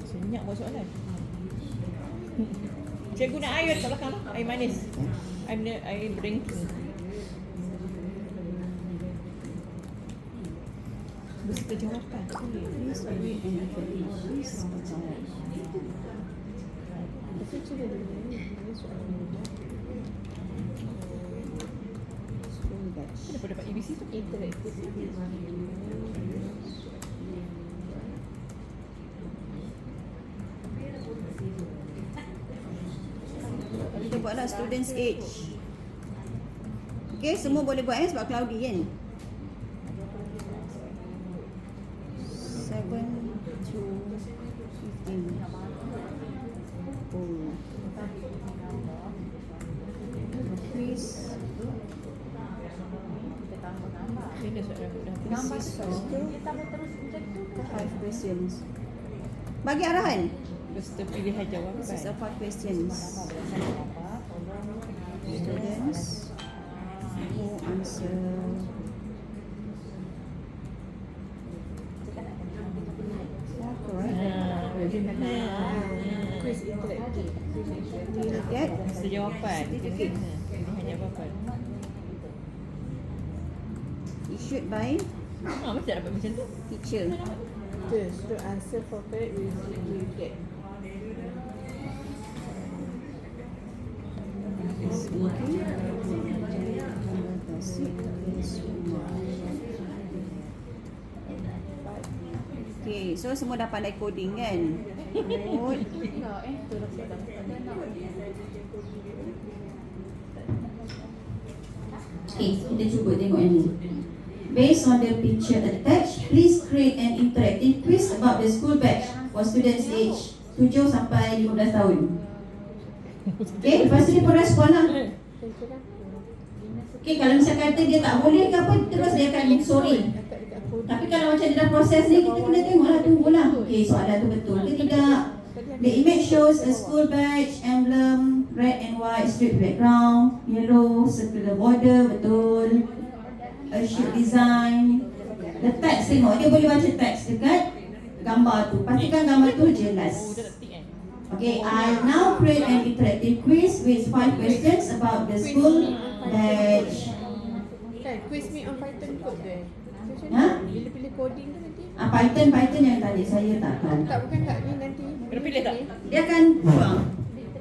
Senyap buat soalan. Cikgu nak air kat belakang tu. Air manis. Air drinking. Beserta jawapan. Tak boleh. Tapi cuba dulu. Ini soalan mudah. School batch. Kenapa dapat ABC tu? Interactive. Kita buatlah students age. Okay, semua boleh buat sebab cloudy kan? 7 to 15. Quiz This is first Dia tambah terus macam tu. 5 questions. Bagi arahan. Beserta pilihan jawapan. This is a 5 questions. Students who answer quiz interactive will get Beserta jawapan. certificate Pilihan jawapan. issued by Mesti dapat macam tu. teacher. To answer for correct will get. Okay, so semua dah pandai coding kan? Good. Okay, kita cuba tengok yang ni. Based on the picture attached, please create an interactive quiz about the school batch for students age 7 sampai 15 tahun. Okay, lepas tu dia pun respon lah. Okay, kalau misal kata dia tak boleh ke apa, terus dia akan sorry. Tapi kalau macam dia dah proses ni, kita kena tengoklah, tunggulah. Okay, soalan tu betul ke tidak? The image shows a school badge, emblem, red and white strip background, yellow circular border, betul. A sheet design. The text, tengok, dia boleh baca teks dekat gambar tu. Pastikan gambar tu jelas. Okay, I'll now create an interactive quiz with 5 questions about the school badge. Kan, quiz me on Python code tu. Ha? Bila pilih coding tu nanti. Python yang tadi saya tak tahu. Tak, bukan tak ni nanti. Kena pilih tak? Dia akan buang.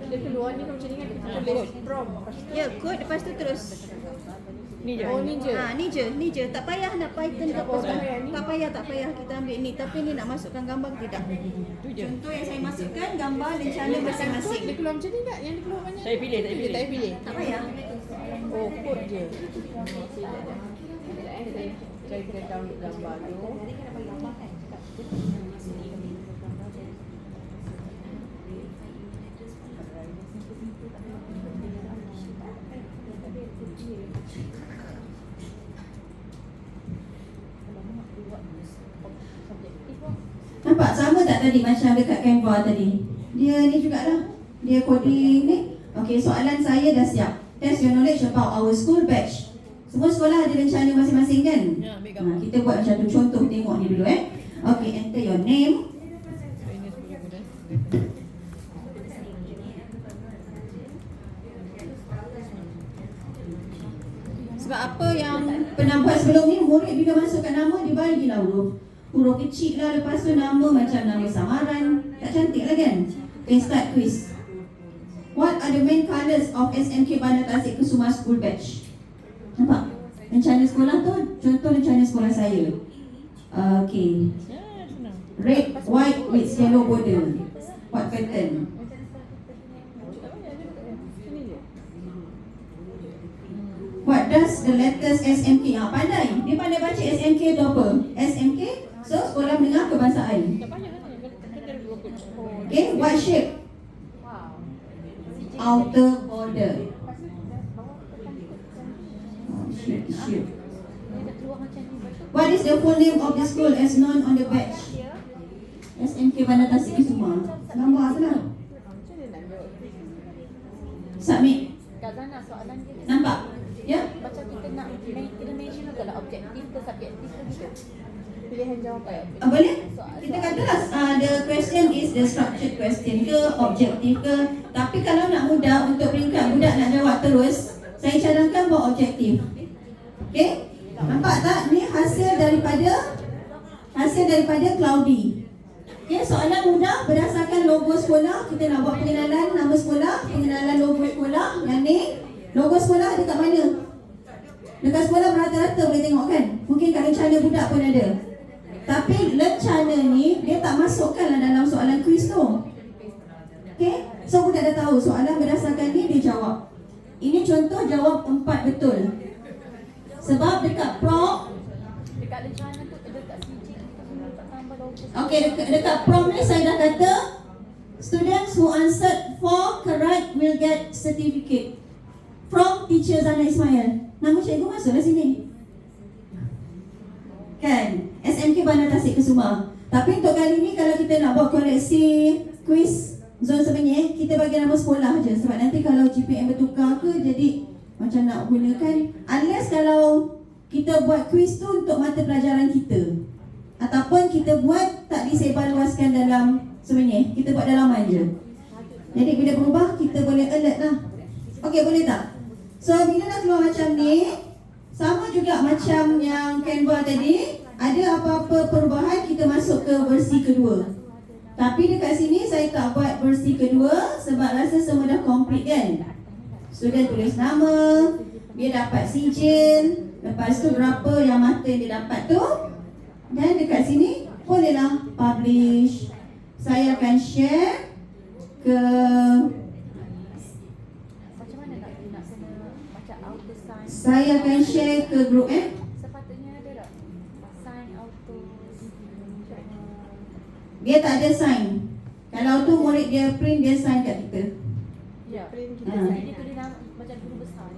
Dia keluar ni macam ni kan kita tulis prompt. Ya, code lepas tu terus. Ni je. Oh, ni je. Ni je. Tak payah nak Python ke apa. Tak payah ni. Tak payah kita ambil ni. Tapi ni nak masukkan gambar ke tidak. Tu je. Contoh yang saya masukkan gambar lencana masing-masing. Dia keluar macam ni tak? Yang dia keluar banyak. Tak payah pilih, tak payah pilih. Tak payah pilih. Tak payah. Oh, kod je. Saya kena download gambar tu. Nampak sama tak tadi macam dekat Canva tadi? Dia ni jugalah. Dia coding ni. Okey, soalan saya dah siap. Test your knowledge about our school batch. Semua sekolah ada rencana masing-masing kan? Ya, ambil gambar. Kita buat macam tu. Contoh tengok ni dulu Okey, enter your name. Ini 10 bulan. Sebab apa yang pernah buat sebelum ni, murid bila masukkan nama, dia bagilah huruf kecil lah. Lepas tu nama macam nama samaran. Tak cantik lah kan? Okay, start quiz. What are the main colours of SMK Bandar Tasik Kusuma School Batch? Nampak? Rencana sekolah tu, contoh rencana sekolah saya. Okay. Ya, senang. Red, white with yellow border. What pattern? What does the letters SMK? Pandai. Dia pandai baca SMK tu apa? SMK, so Sekolah Menengah Kebangsaan. Tak payah lah. Kan dari dua kod. Okay, what shape? Outer border. Shape. What is the full name of the school as known on the badge? SMK Bandar Tasik Kusuma. Gambar tu lah. Submit. Kak Zana, soalan dia Nampak? Ya? macam kita nak kena mention ke lah objektif ke subjektif ke gitu. Pilihan jawapan. Boleh? Kita katalah the question is the structured question ke, objektif ke. Tapi kalau nak mudah untuk peringkat budak nak jawab terus, saya cadangkan buat objektif. Okay? Nampak tak? Ni hasil daripada Cloudy. Okay, soalan mudah berdasarkan logo sekolah. Kita nak buat pengenalan nama sekolah, pengenalan logo sekolah. Yang ni, logo sekolah dekat mana? Dekat sekolah merata-rata boleh tengok kan? Mungkin kat rencana budak pun ada. Tapi rencana ni, dia tak masukkan lah dalam soalan kuis tu. Okay? So budak dah tahu soalan berdasarkan ni dia jawab. Ini contoh jawab 4 betul. Sebab dekat prompt, Dekat rencana tu dekat CG kita tambah logo. okay, dekat prompt ni saya dah kata students who answered 4 correct will get certificate from teacher Zana Ismail. Nama cikgu masuklah sini. kan? SMK Bandar Tasik Kusuma. Tapi untuk kali ni kalau kita nak buat koleksi kuis zon Semenyih, kita bagi nama sekolah je. Sebab nanti kalau GPM bertukar ke, jadi macam nak gunakan. Unless kalau kita buat kuis tu untuk mata pelajaran kita, ataupun kita buat tak disebarluaskan dalam Semenyih, kita buat dalaman je. Jadi bila berubah, kita boleh alert lah. Okey, boleh tak? So bila dah keluar macam ni, sama juga macam yang Canva tadi, ada apa-apa perubahan, kita masuk ke versi kedua. Tapi dekat sini saya tak buat versi kedua sebab rasa semua dah complete kan. Student tulis nama, dia dapat sijil, lepas tu berapa yang mata yang dia dapat tu. Dan dekat sini bolehlah publish. Saya akan share ke Macam mana nak kena macam auto sign? saya akan share ke grup Sepatutnya ada tak? Sign auto. Dia tak ada sign. Kalau tu murid dia print, dia sign kat kita. Ya. Print kita Ha. sign. Dia tulis nama macam guru besar.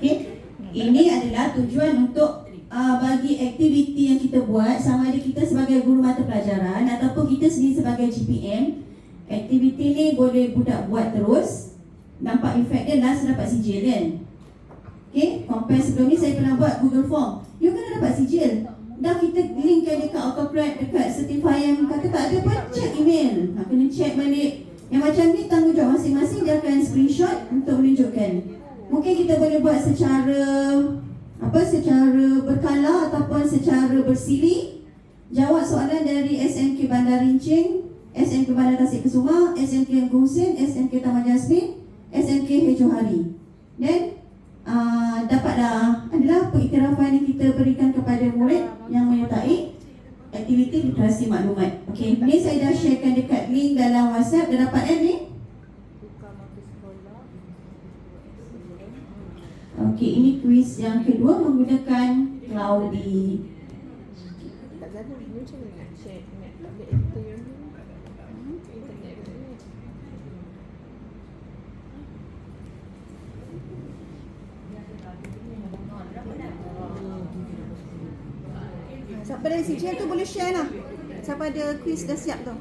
Okay. Ini adalah tujuan untuk bagi aktiviti yang kita buat, sama ada kita sebagai guru mata pelajaran ataupun kita sendiri sebagai GPM. Aktiviti ni boleh budak buat terus. Nampak efek dia last dapat sijil kan. Okay, compare sebelum ni saya pernah buat Google Form. You kena dapat sijil. Dah kita linkkan dekat autocrat, dekat certifier, kata tak ada pun, check email. Kena check balik. Yang macam ni tanggungjawab masing-masing, dia akan screenshot untuk menunjukkan. Mungkin kita boleh buat secara secara berkala ataupun secara bersili. Jawab soalan dari SMK Bandar Rincing, SMK Bandar Tasik Kusuma, SMK Gung Hussein, SMK Taman Jasmin, SMK Johari. Dan dapatlah adalah pengiktirafan yang kita berikan kepada murid yang menyertai aktiviti literasi maklumat. Okey, ni saya dah sharekan dekat link dalam WhatsApp. Dah dapat ni? Okey, ini kuis yang kedua menggunakan Cloudy. Tak zaru ni macam mana nak share, nak update editor yang ni? Internet kat ni. Siapa ada CGM tu boleh share lah. Siapa ada kuis dah siap tu.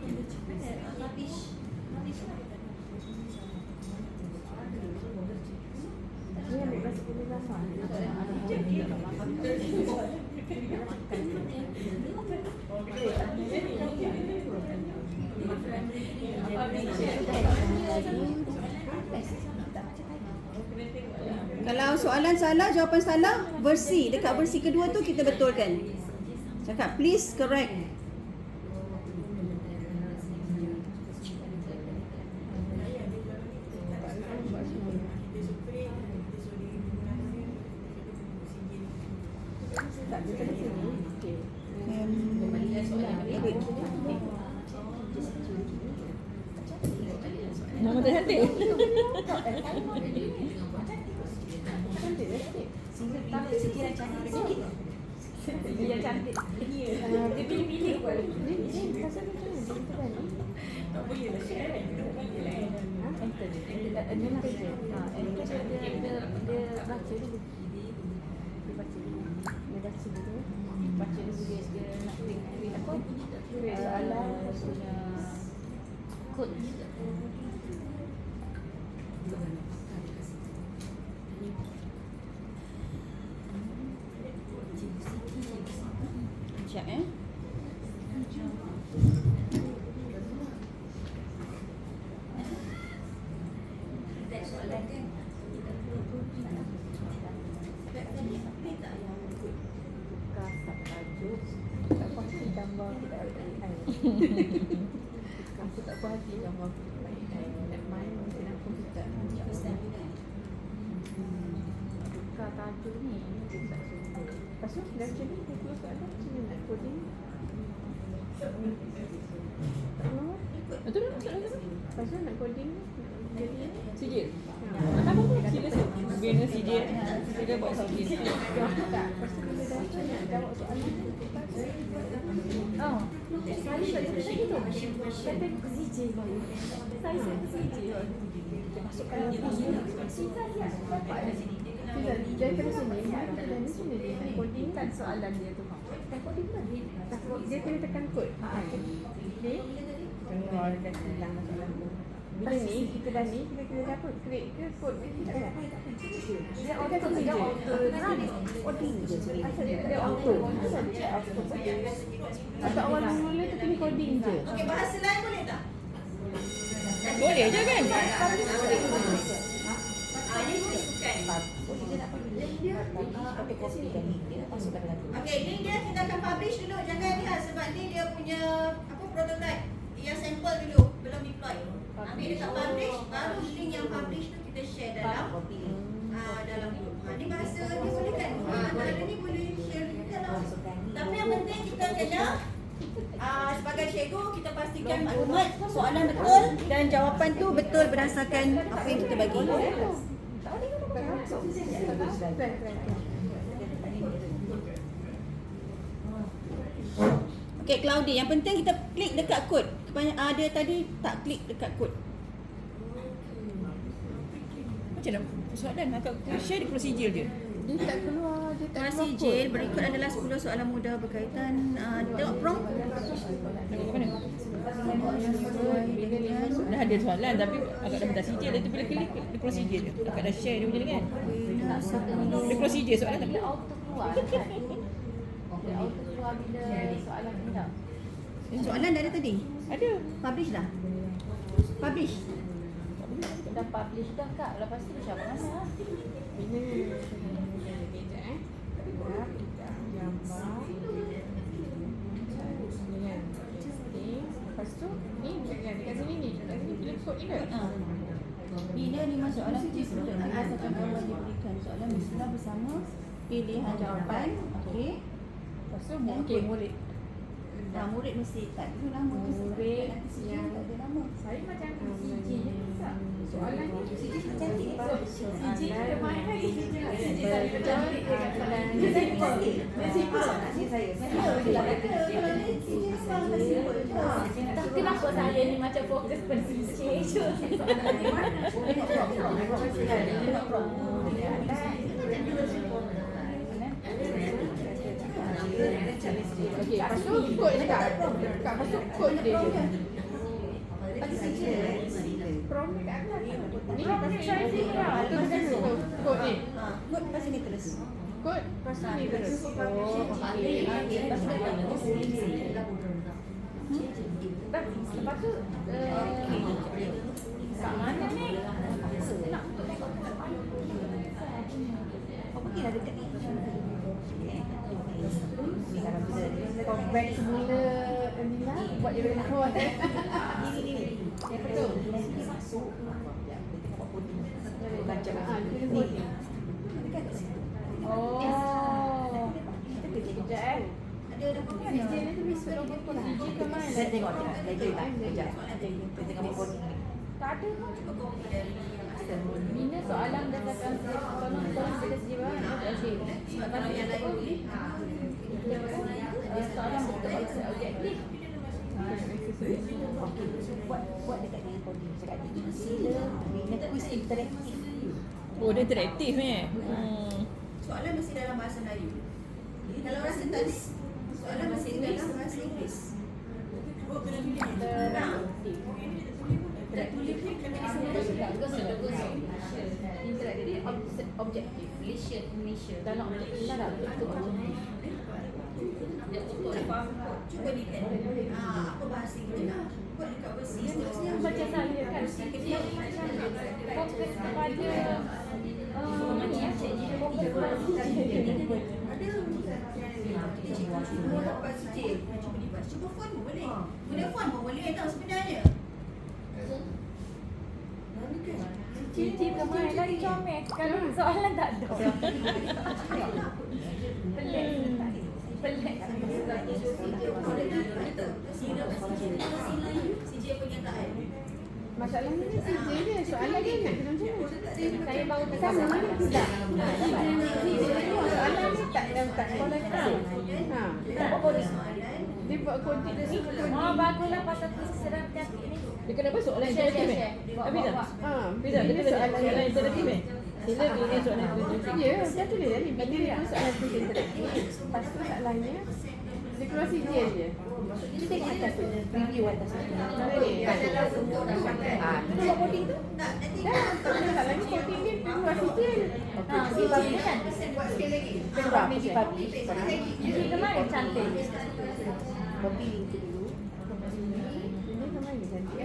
Kalau soalan salah, jawapan salah, versi dekat versi kedua tu kita betulkan. Cakap please correct. Nama tak cantik. Yang cantik. Dia pilih-pilih pun. Tak boleh lah share. Enter je. Dia baca dulu. Dia baca dulu. Dia baca dulu. Baca dulu dia nak print apa? Soalan punya kod. Sekejap Kasak tajuk. Tak puas hati gambar aku tak ada AI. Aku tak puas hati gambar aku tak ada AI. Nak main mungkin aku tak. Tukar tajuk ni dia tak suka. Lepas tu dah macam ni aku keluar soalan macam mana nak coding. Tak mahu. Betul tak? Lepas tu nak coding jadi Sijil. Tak apa-apa. Sila bina sijil. Kita buat sijil. tak. Lepas tu bila dah tu nak jawab soalan Oh, saya tak tadi tu. Kata aku CJ baru. Saya CJ baru. Masuk kalau Daripada sini, dan sini dia coding kan soalan dia tu. Coding kan? Dia kena tekan kod. Ni, keluar dan hilang soalan tu. Bila ni, kita dah ni, kita kena dapat create ke kod ni. Tak payah. Dia auto je. Coding je. Asal dia auto. Asal dia auto saja. Atau awal mula tu kena coding je. Okey, bahasa lain boleh tak? Boleh je kan? Okey, ni dia kita akan publish dulu. Jangan lihat sebab ni dia punya apa prototype. Yang sampel dulu, belum deploy. Ambil dekat publish, baru link yang publish tu kita share dalam dalam group. Ni bahasa ni boleh kan? Ada ni boleh share kalau. Tapi yang penting kita kena sebagai cikgu kita pastikan maklumat soalan betul dan jawapan tu betul berdasarkan apa yang kita bagi. Okey, Claudia, yang penting kita klik dekat kod. Kebanyakan dia tadi tak klik dekat kod. Macam nak soalan akak share di prosedur dia. Dia tak keluar, dia tak keluar Prosedur berikut adalah 10 soalan mudah berkaitan tengok prompt. Tengok ke mana? Dah ada soalan tapi akak dah minta sijil dia tu bila klik di prosedur dia. Akak dah share dia macam ni kan? Di prosedur soalan tak? Dia auto keluar kan? Dia auto keluar bila soalan tidak. Soalan dah ada tadi. Ada. Publish dah. Publish. Dah publish dah kak. Lepas tu macam mana? Ini kejap gambar. Lepas tu ni dekat sini ni. Dekat sini pilih kod ni ke? Bila 5 soalan kecil asalkan gambar diberikan soalan mestilah bersama pilihan jawapan. Okey. Lepas tu murid. Murid mesti tak dulu nama. Murid yang tak ada nama. Saya macam CJ je tak? Soalan ni CJ cantik. CJ dia main lagi. CJ tak ada cantik dekat soalan. Dia simple. Saya. Tak kenapa saya ni macam fokus pada CJ je. Okey, lepas tu kod je kak. Kak masuk kod dia je. Prompt dekat atas. Ni lepas ni saya lah. Tu kan kod ni. Kod pas ni terus. Kod lepas tu ni terus. Lepas tu kat mana ni? Nak untuk tengok kat mana? Okeylah dekat ni. Back semula Nila buat dia balik keluar. Ini. Ya betul. Oh. Kejap Ada pun kan. CJ ni tu mesti nombor kod CJ ke mana? Saya tengok lagi tak? Kejap. Saya tengok apa pun. Tak ada kan? Bina soalan berdasarkan tolong kita sejauh kalau yang lain boleh soalan betul objektif. Buat dekat ni coding. Cakap ni sila bina quiz interaktif. Oh, dia interaktif ni. Soalan mesti dalam bahasa Melayu. Kalau rasa tak soalan mesti dalam bahasa Inggeris. Interaktif objektif Malaysia dalam objektif lah Cuba lihat apa bahasa kita nak buat dekat versi seterusnya. macam saya kan fokus kepada Cuba phone pun boleh. Guna phone pun boleh tau sebenarnya. Cici kemarin lagi comel kalau soalan tak ada. Pelik. CJ pernyataan. Masalahnya ni CJ dia soalan dia nak kena macam mana? Saya baru Sama sama. ni tidak. Soalan ni tak kolej. Apa boleh? Dia buat coding ni. Oh baguslah pasal tu seram cantik ni. Dia kenapa soalan Share, interaktif share. Habis dah? Ha, Habis dah? Dia kena soalan interaktif Sila pilih soalan quiz. Ya, saya tulis tadi. Pilih soalan quiz interaktif. Lepas tu soalannya dia keluar sijil je. Kita tengok atas tu, review atas tu. Boleh. Itu buat coding tu. Dah, soalannya coding dia keluar sijil. Pergi publish kan? Pergi publish. Ini kemarin cantik. Copy link tu dulu. Ini kemana cantik.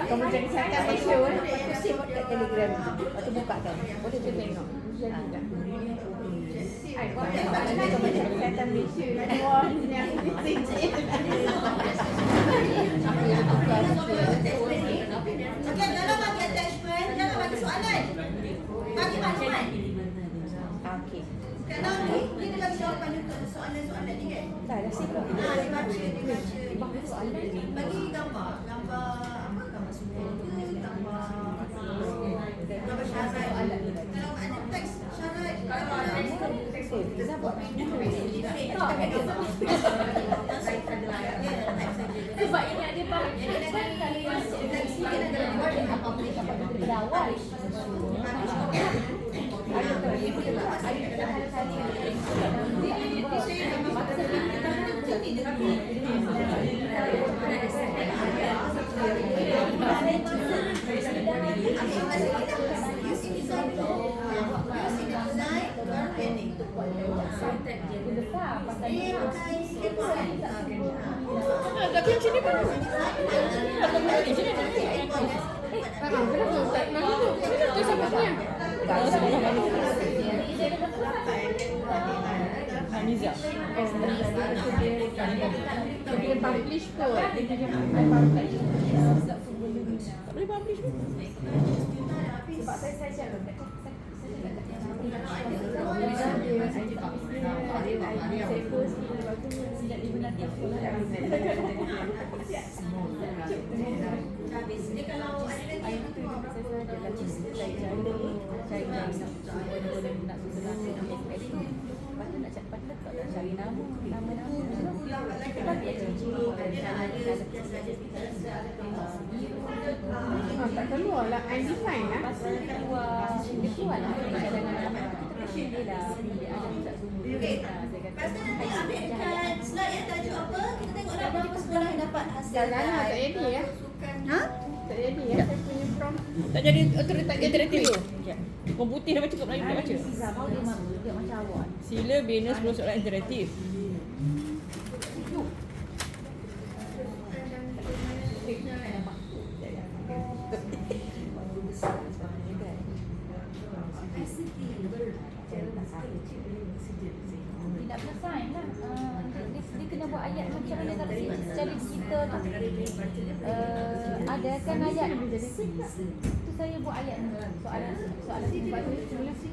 Kamu jadi cakap Malaysia kan? Aku save kat Telegram. Lepas tu buka kan. Boleh tu tengok. Jadi tak? Ai, buat Kamu jadi cakap Malaysia. Wah, ini aku sijil. Aku yang tukar. Okey, jangan bagi attachment, jangan bagi soalan. Bagi maklumat. Okey. Kalau ni, dia dah bagi jawapan untuk soalan-soalan ni kan? Dah save kat. Dia baca soalan. Bagi gambar. Gambar apa? Gambar sumber ke? Gambar syarat. Kalau ada teks syarat. Kalau ada teks Kita buat. sebab ini ada publication kalau yang teks ni kita kena buat yang publish berawal. Tapi yang sini pun. Kenapa tak nak itu? Itu siapa punya? Aniza. Dia publish kot. Dia jadi publish. Tak boleh publish pun. Sebab saya cakap Saya post tidak dibenarkan. Dia kalau ada lagi cari nama. Tak keluar lah. Undefined lah. Okey. Lepas tu nanti updatekan slide yang tajuk apa, kita tengok lah berapa sekolah yang dapat hasil. Jalan lah tak jadi ya. Ha? Tak jadi ya. Saya punya prompt. Tak jadi interaktif tu. Orang putih dah baca kat Melayu tak baca. Dia macam awak. Sila bina 10 soalan interaktif. Tidak pernah sign lah. Dia kena buat ayat macam mana kalau secara digital tu. Ada kan ayat. Tu saya buat ayat ni. Soalan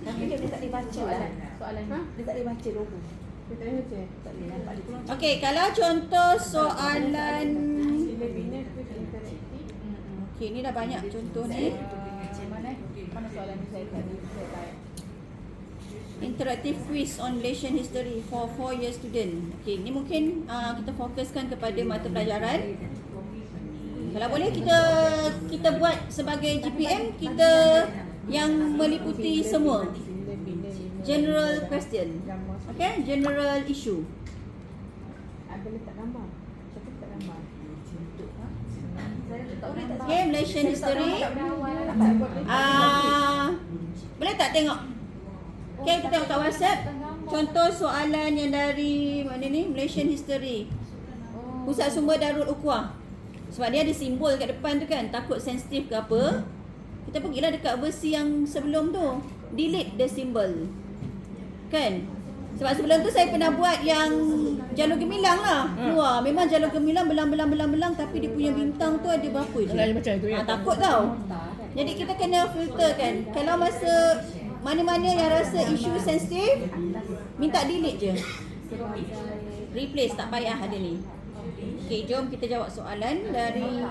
Tapi dia tak boleh baca lah. soalan Dia tak boleh baca logo. Kita baca. Tak boleh nampak dia. Okey, kalau contoh soalan Sila bina quiz interaktif. okey, ni dah banyak contoh ni. mana soalan ni saya tadi saya tanya. Interactive quiz on Malaysian history for 4-year student. Okey, ni mungkin kita fokuskan kepada mata pelajaran. Kalau boleh kita buat sebagai GPM, kita yang meliputi semua. General question. Okay, general issue. Ada letak gambar. Siapa letak gambar? Okay, Malaysian history. Boleh tak tengok? Okay, kita tengok kat WhatsApp. Contoh soalan yang dari mana ni? Malaysian history. Pusat Sumber Darul Ukhuwah. Sebab dia ada simbol kat depan tu kan. Takut sensitif ke apa. Kita pergilah dekat versi yang sebelum tu. Delete the symbol. Kan? Sebab sebelum tu saya pernah buat yang jalur gemilang lah. Keluar. Memang jalur gemilang belang. Tapi dia punya bintang tu ada berapa je. Lain macam tu ya. Takut tau. Jadi kita kena filter kan. Kalau masa mana-mana yang rasa isu sensitif, minta delete je. Replace, tak payah ada ni. Okay, jom kita jawab soalan dari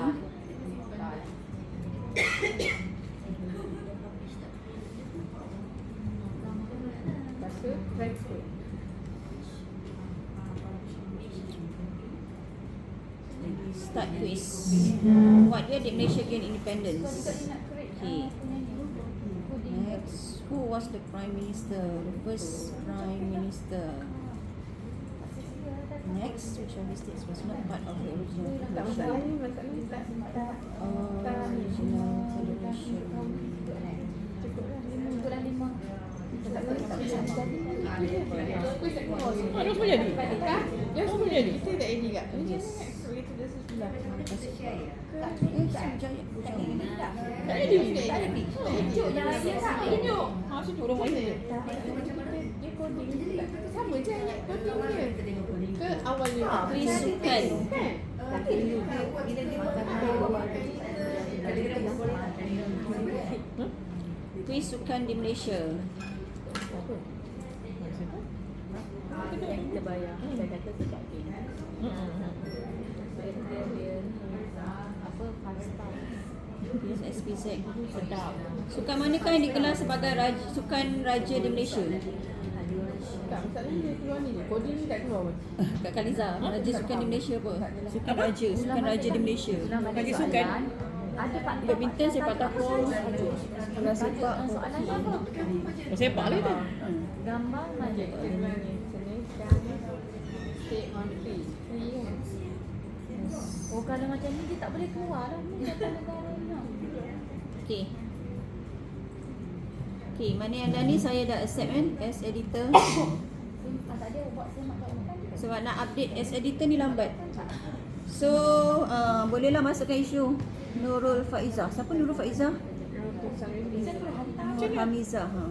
Lepas tu transfer. start quiz. What year did Malaysia gain independence? Okay. Who was the Prime Minister? The first Prime Minister. Next, which of these states was not part of the original Tak masalah ni, masalah ni tak original federation? cukup lah. Cukup lah 5. Tak boleh jadi. Quiz tak keluar. Dia semua jadi. Dia semua jadi. Kita tak edit kat. Yes. Kita dah sesudah. Tak jadi. Tunjuk yang dia tak tunjuk. Ha, sejuk orang lain. Dia coding pula. Sama je ayat coding dia. Ke awalnya Krisukan. kan? Krisukan di Malaysia. Yang kita bayar. Saya kata sebab dia. Dia apa 5 star. Yes, SPZ. Sedap. Sukan manakah yang digelar sebagai sukan raja di Malaysia? Tak, masalahnya dia keluar ni je. Coding ni tak keluar pun. Kak Khaliza, raja sukan di Malaysia apa? Sukan raja di Malaysia. Bagi sukan. Ada Pak. Badminton, sepak takraw. Kalau sepak soalan apa? Sepak lah kita. Gambar mana? Keluar ni. Sini, sekarang stay on free. Free kan? Oh kalau macam ni dia tak boleh keluar lah. Ni kata negara ni. Okey. Okey, mana yang dah ni saya dah accept kan as editor. Pasal dia buat semak kat rumah kan. Sebab nak update as editor ni lambat. So, bolehlah masukkan isu Nurul Faizah. Siapa Nurul Faizah? Nur Hamizah. Ha.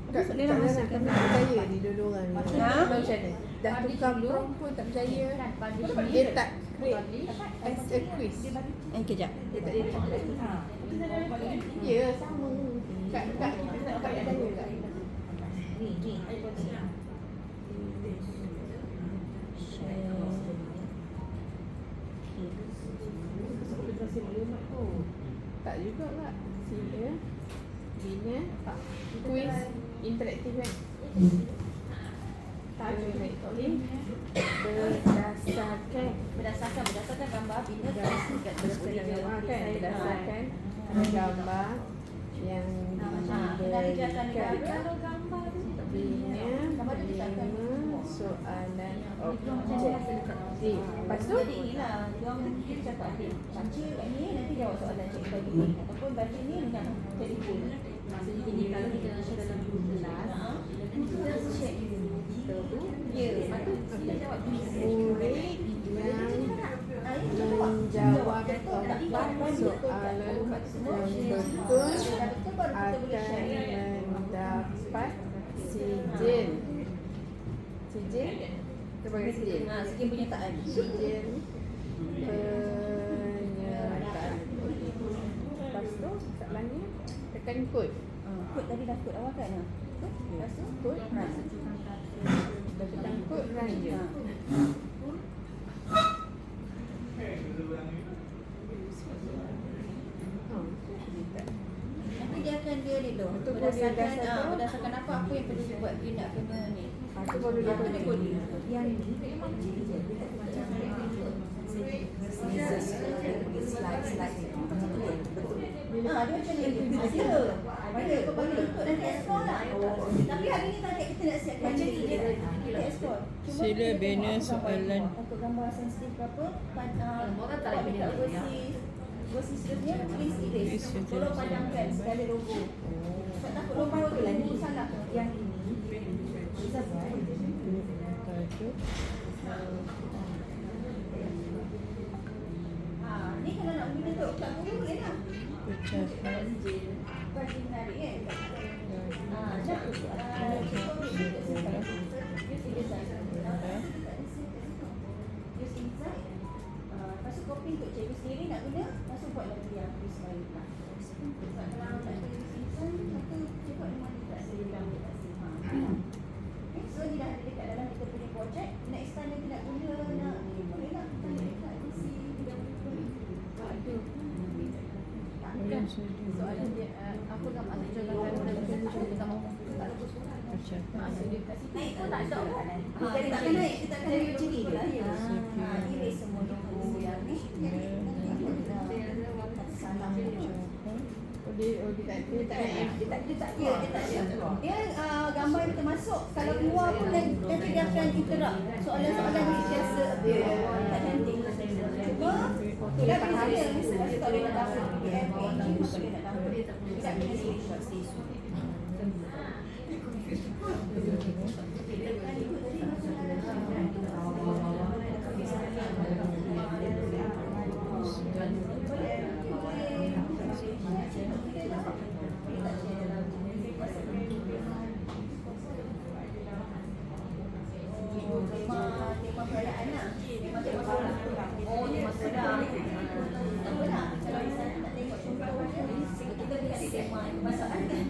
Tak Bolehlah masukkan. tak percaya ni dua-dua orang ni. Ha? Macam mana? Dah tukar prompt pun tak percaya. Dia tak create as a quiz. Kejap. Dia tak edit. Ya, sama. Kat kita tak percaya kat. Tak juga lah. Sila bina quiz interaktif kan. Tak ada okey. Berdasarkan gambar bina Berdasarkan gambar kan. Berdasarkan gambar yang diberikan. Bina 5 soalan objektif. Lepas tu Jadi inilah diorang kita cakap adik baca kat ni nanti jawab soalan cikgu bagi ni ataupun baca ni macam telefon. Jadi kalau kita nak share dalam group kelas kita check kita tu ya lepas tu kita jawab murid yang menjawab soalan yang betul akan mendapat sijil. Sijil? Kita panggil sijil. Sijil penyertaan. Sijil penyertaan. Lepas tu soalannya tekan kod. Kod tadi dah kod awal kan? Lepas tu kod run. Dah tekan kod run je. Nanti dia akan dia ni loh. Betul, dia Berdasarkan apa yang perlu dibuat dia nak kena ni. Itu baru dia kena kod. yang ni memang Dia macam ni. Ada untuk nanti explore lah. Tapi hari ni tak kita nak siapkan macam ni dia. Kita explore. Sila bina soalan. Untuk gambar sensitif ke apa, orang tak boleh dekat versi seterusnya, please erase. Tolong padamkan segala logo. Sebab takut logo tu lah ni salah. Yang ini kita buat. Ni kalau nak guna tu, tak boleh lah. Bagi menarik kan? Lepas tu copy untuk cikgu sendiri nak guna, lepas tu buat lagi yang quiz baru lah. Sebab kalau tak ada design, maka cikgu memang tak sehilang, tak sehilang. So ni dah ada dekat dalam kita punya projek. Next time kita nak guna, nak boleh lah kita dekat isi kan soalan dia apa gambar contohkan kita mau tak lupus masuk dia kat situ pun tak ada kan kita tak kena kita tak kena macam ni lah ya. Ini semua logo yang ni salah dia tak ada. Dia gambar yang termasuk kalau keluar pun nanti dia akan interrupt. Soalan-soalan yang biasa tak cantik. Cuma dia faham dia kalau dia nak dapat PDF maka dia nak dapat. Tak kena screenshot stay soon. Tema perayaan lah. Tema sekolah. Oh, tema sekolah. Tak apa lah. Kalau misalnya tak tengok contoh kita boleh ada tema kebangsaan kan.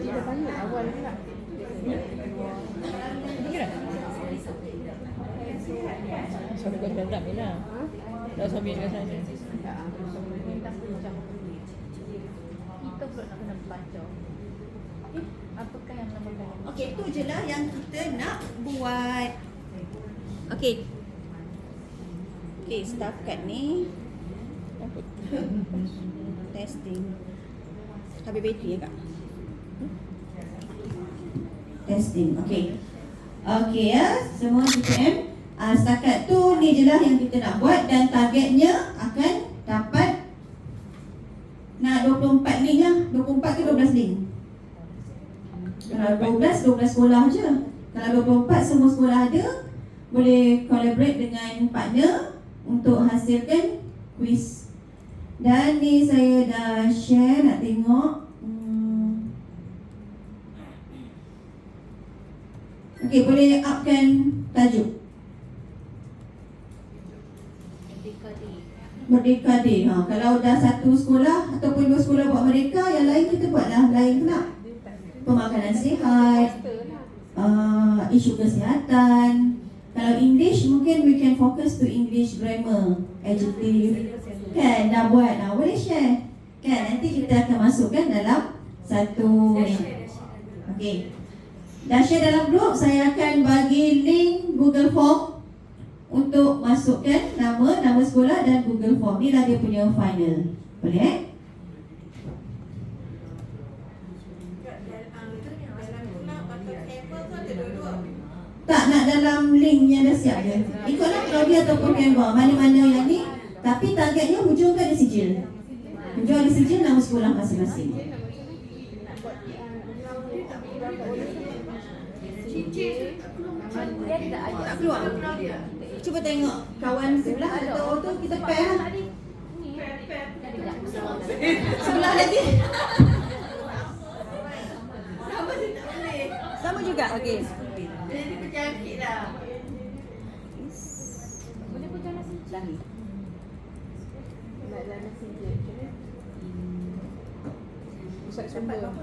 Kita tanya awal pula. Kira. Suami kau dah ni lah. Dah suami kat sana. Minta pinjam. Kita pula nak kena baca. Apakah yang nama-nama? Okey, tu je lah yang kita nak buat. Okey. Okey, setakat ni testing. Habis bateri ya, Kak? Testing. Okey. Okey ya, semua TPM. Setakat tu ni je lah yang kita nak buat dan targetnya akan dapat nak 24 link lah. 24 ke 12 link? Kalau 12 sekolah je. Kalau 24 semua sekolah ada, boleh collaborate dengan partner untuk hasilkan quiz. Dan ni saya dah share, nak tengok. Okey, boleh upkan tajuk Merdeka Day. Kalau dah satu sekolah ataupun dua sekolah buat Merdeka, yang lain kita buatlah lain pula. Pemakanan sihat, isu kesihatan. Kalau English mungkin we can focus to English grammar, adjective. Kan dah buat, boleh share. Kan nanti kita akan masukkan dalam satu ni. Okey. Dah share dalam grup, saya akan bagi link Google Form untuk masukkan nama sekolah dan Google Form. Inilah dia punya final. Boleh? Tak nak dalam link yang dah siap je. Ikutlah Claudia ataupun Canva, mana-mana yang ni. Tapi targetnya hujung kan ada sijil. Hujung ada sijil nama sekolah masing-masing. Tak keluar. Cuba tengok kawan sebelah atau tu kita pair lah. Sebelah lagi. Sama juga. Okey. Jadi berjangkit dah. Boleh pun jangan sijil. Nak sijil. Pusat sumber.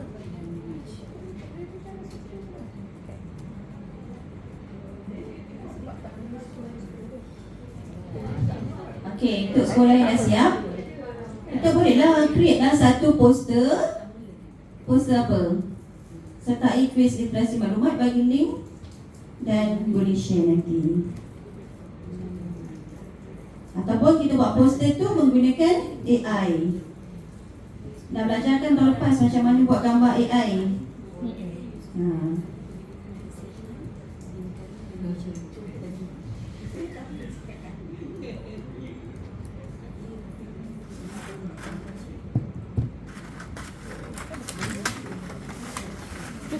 Okey, untuk sekolah yang dah siap, kita bolehlah create lah satu poster. Poster apa? Sertai kuis literasi maklumat, bagi link dan boleh share nanti. Ataupun kita buat poster tu menggunakan AI. Dah belajarkan tahun lepas macam mana buat gambar AI.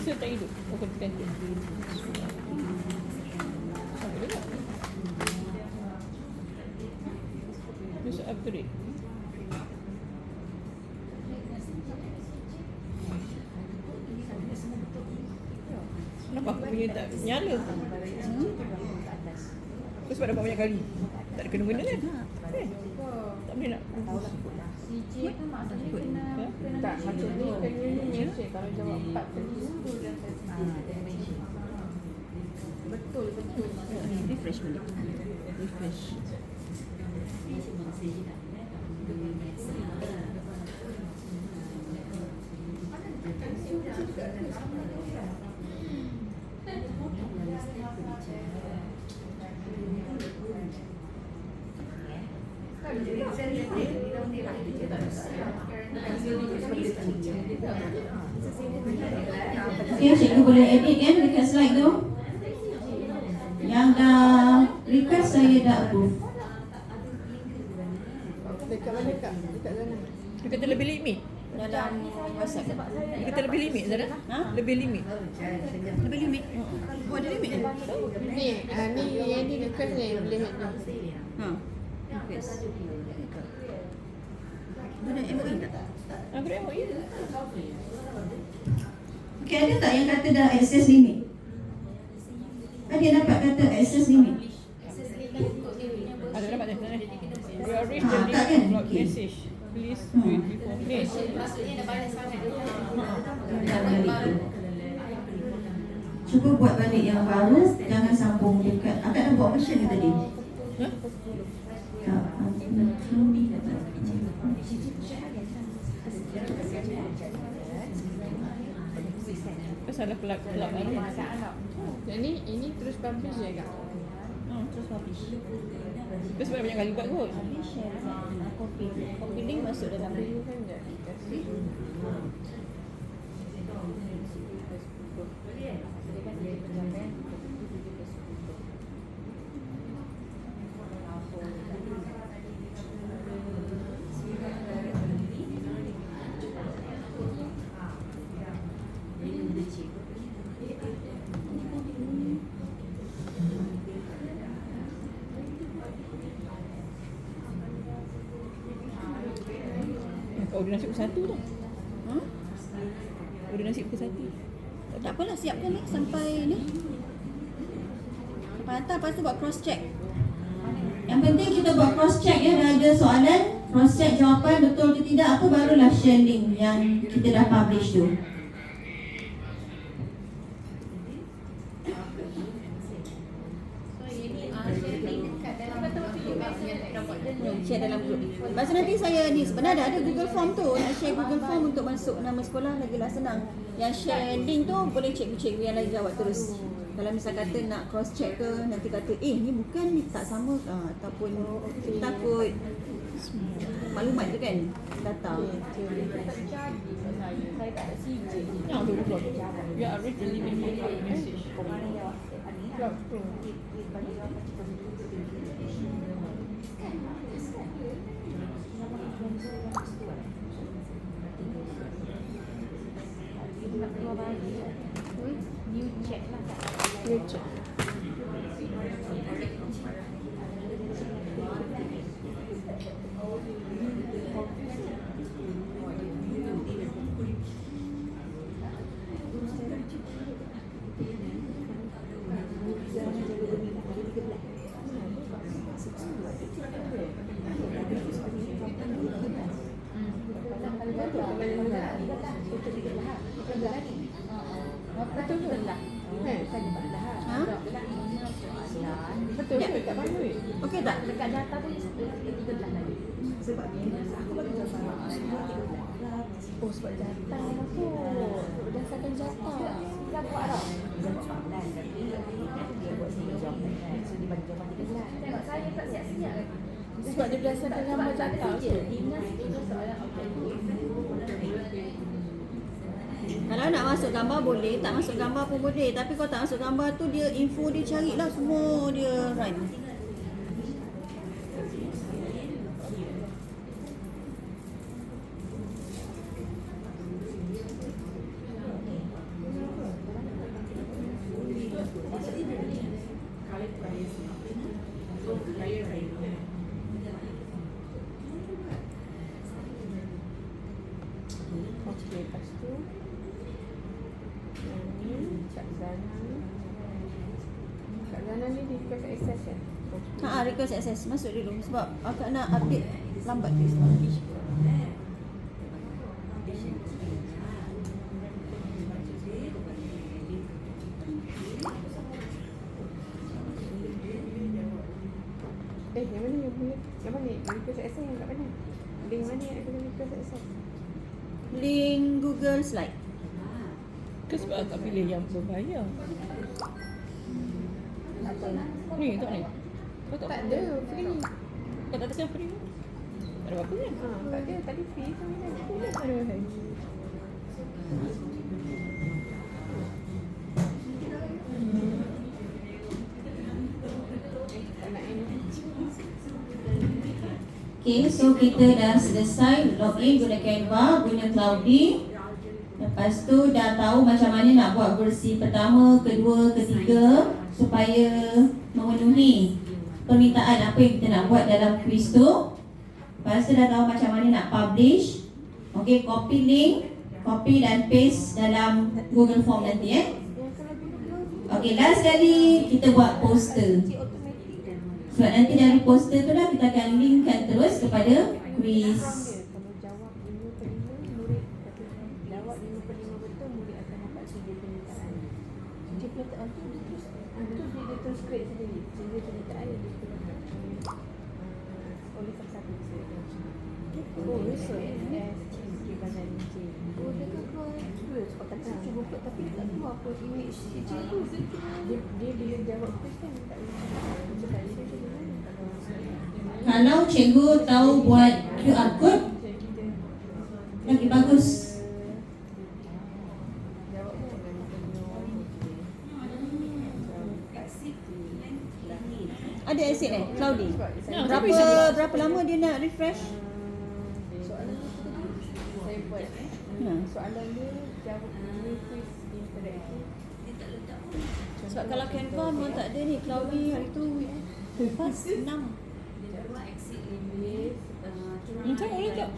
Saya tak hidup. Aku cantik. Besok upgrade. Kenapa aku punya tak nyala? Terus sebab dapat banyak kali. Tak ada kena-kena kan? Tak boleh nak. CJ tu maksudnya kena tak macam ni kena kalau jawab 4 kali betul Refresh balik. Refresh. Okay, cikgu boleh edit kan dekat slide tu. Yang dah request saya dah approve. Dekat mana kak? Dekat sana. Dia kata lebih limit. Dalam WhatsApp. Dia kata lebih limit, Zara. Ha? Lebih limit. Lebih limit. Oh, ada limit. Ni, ni yang ni request ni boleh ni. Ha. Request. Mana MOE tak? Aku dah MOE. Okay, ada tak yang kata dah access limit? Ada dapat kata access limit? Ada dapat dah. We are reached Ah, the tak kan? block Okay. message. Please do it before. Ni. Cuba buat balik yang baru. Jangan sambung dekat. Akak dah buat version ni tadi. Ha? Salah kelab baru. Yang ni, ini terus publish je kak. Terus publish. Terus banyak kali buat kot. Share. Copy. Copy link masuk dalam Ini kan je. Kasih. Ordinasi pukul 1 tu. Ha? Ordinasi pukul 1. Tak apalah, siapkan ni sampai ni. Sampai hantar, lepas tu buat cross check. Yang penting kita buat cross check ya. Dah ada soalan, cross check jawapan betul ke tidak. Apa barulah share link yang kita dah publish tu. Share dalam grup. Lepas tu nanti saya ni sebenarnya ada Google Form tu. Nak share Google Form untuk masuk nama sekolah lagilah senang. Yang share link tu boleh cikgu-cikgu yang lain jawab terus. Kalau misal kata nak cross check ke, nanti kata ni bukan ni tak sama ataupun kita takut maklumat tu kan data. Yang tu block. We are reached the limit for block message. Block tu. New check lah kak. New check. Betul ke? Ha? Betul ke kat mana weh? Okey tak? Dekat data tu 13 lagi. Sebab ni Oh sebab jatah aku. Berdasarkan jatah. Dah buat tau. Tengok saya tak siap-siap lagi. Sebab dia berdasarkan nama jatah tu. Dinas itu soalan objektif. kalau nak masuk gambar boleh, tak masuk gambar pun boleh. Tapi kalau tak masuk gambar tu dia info dia carilah semua dia run. Okey, lepas tu yang ni Cak Zana ni. Cak Zana ni request access kan? Request access masuk dulu sebab akak nak update lambat. Yang mana yang boleh? Yang mana? Request access yang kat mana? Link mana yang boleh request access? Link Google Slide. Ke sebab akak pilih yang berbayar. Ni tak ni. Kau tak Tak ada, free. Kau tak tekan macam free. Tak ada apa-apa kan? Tak ada, tadi free kami dah free tak ada bahaya. Tak nak ini. Okay, so kita dah selesai login guna Canva, guna Cloudy. Lepas tu dah tahu macam mana nak buat versi pertama, kedua, ketiga supaya memenuhi permintaan apa yang kita nak buat dalam quiz tu. Lepas tu dah tahu macam mana nak publish. Okay, copy link, copy dan paste dalam Google Form nanti Okay, last kali kita buat poster. Sebab nanti dari poster tu dah kita akan linkkan terus kepada quiz. Kalau jawab 5/5 murid kata jawab 5/5 betul murid akan dapat 3 permintaan. Dia permintaan tu dia terus create sendiri. Sehingga permintaan yang dia perlukan oleh satu saya. Oh, so dia badan C. Oh, dia kan keluar sebab kata cuba buat tapi tak keluar apa image CG tu. Dia bila jawab question tak boleh cakap. Kalau cikgu tahu buat QR code, lagi bagus. Ada exit Cloudy. Ya, tapi saya Berapa lama dia nak refresh? Soalan tu tadi saya buat. Soalan dia jawab ni quiz interaktif. Sebab kalau Canva memang tak ada ni. Cloudy hari tu lepas 6. Macam boleh tak?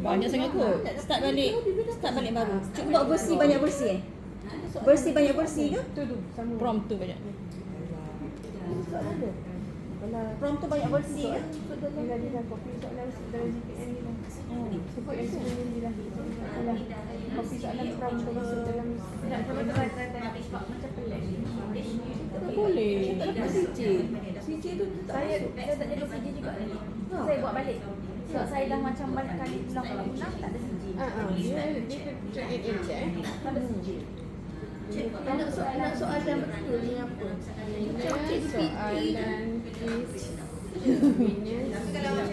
Banyak sangat kot. Start balik baru. Cuba buat versi banyak versi Versi banyak versi ke? Tu sama. Prompt tu banyak. Soalan dia. Kalau Prompt tu banyak versi ke? dia dah copy soalan dalam GPN ni dah. Sebab itu dia dah. Kalau copy soalan prompt tu masuk dalam Tak perlu try sebab macam pelik. Tak boleh. Tak dapat CJ. CJ tu Saya tak jadi CG juga. Saya buat balik. Sebab saya dah macam banyak kali ulang tak ada CG. dia try and check. Tak ada CG. Nak soalan betul ni apa? Soalan quiz. Kalau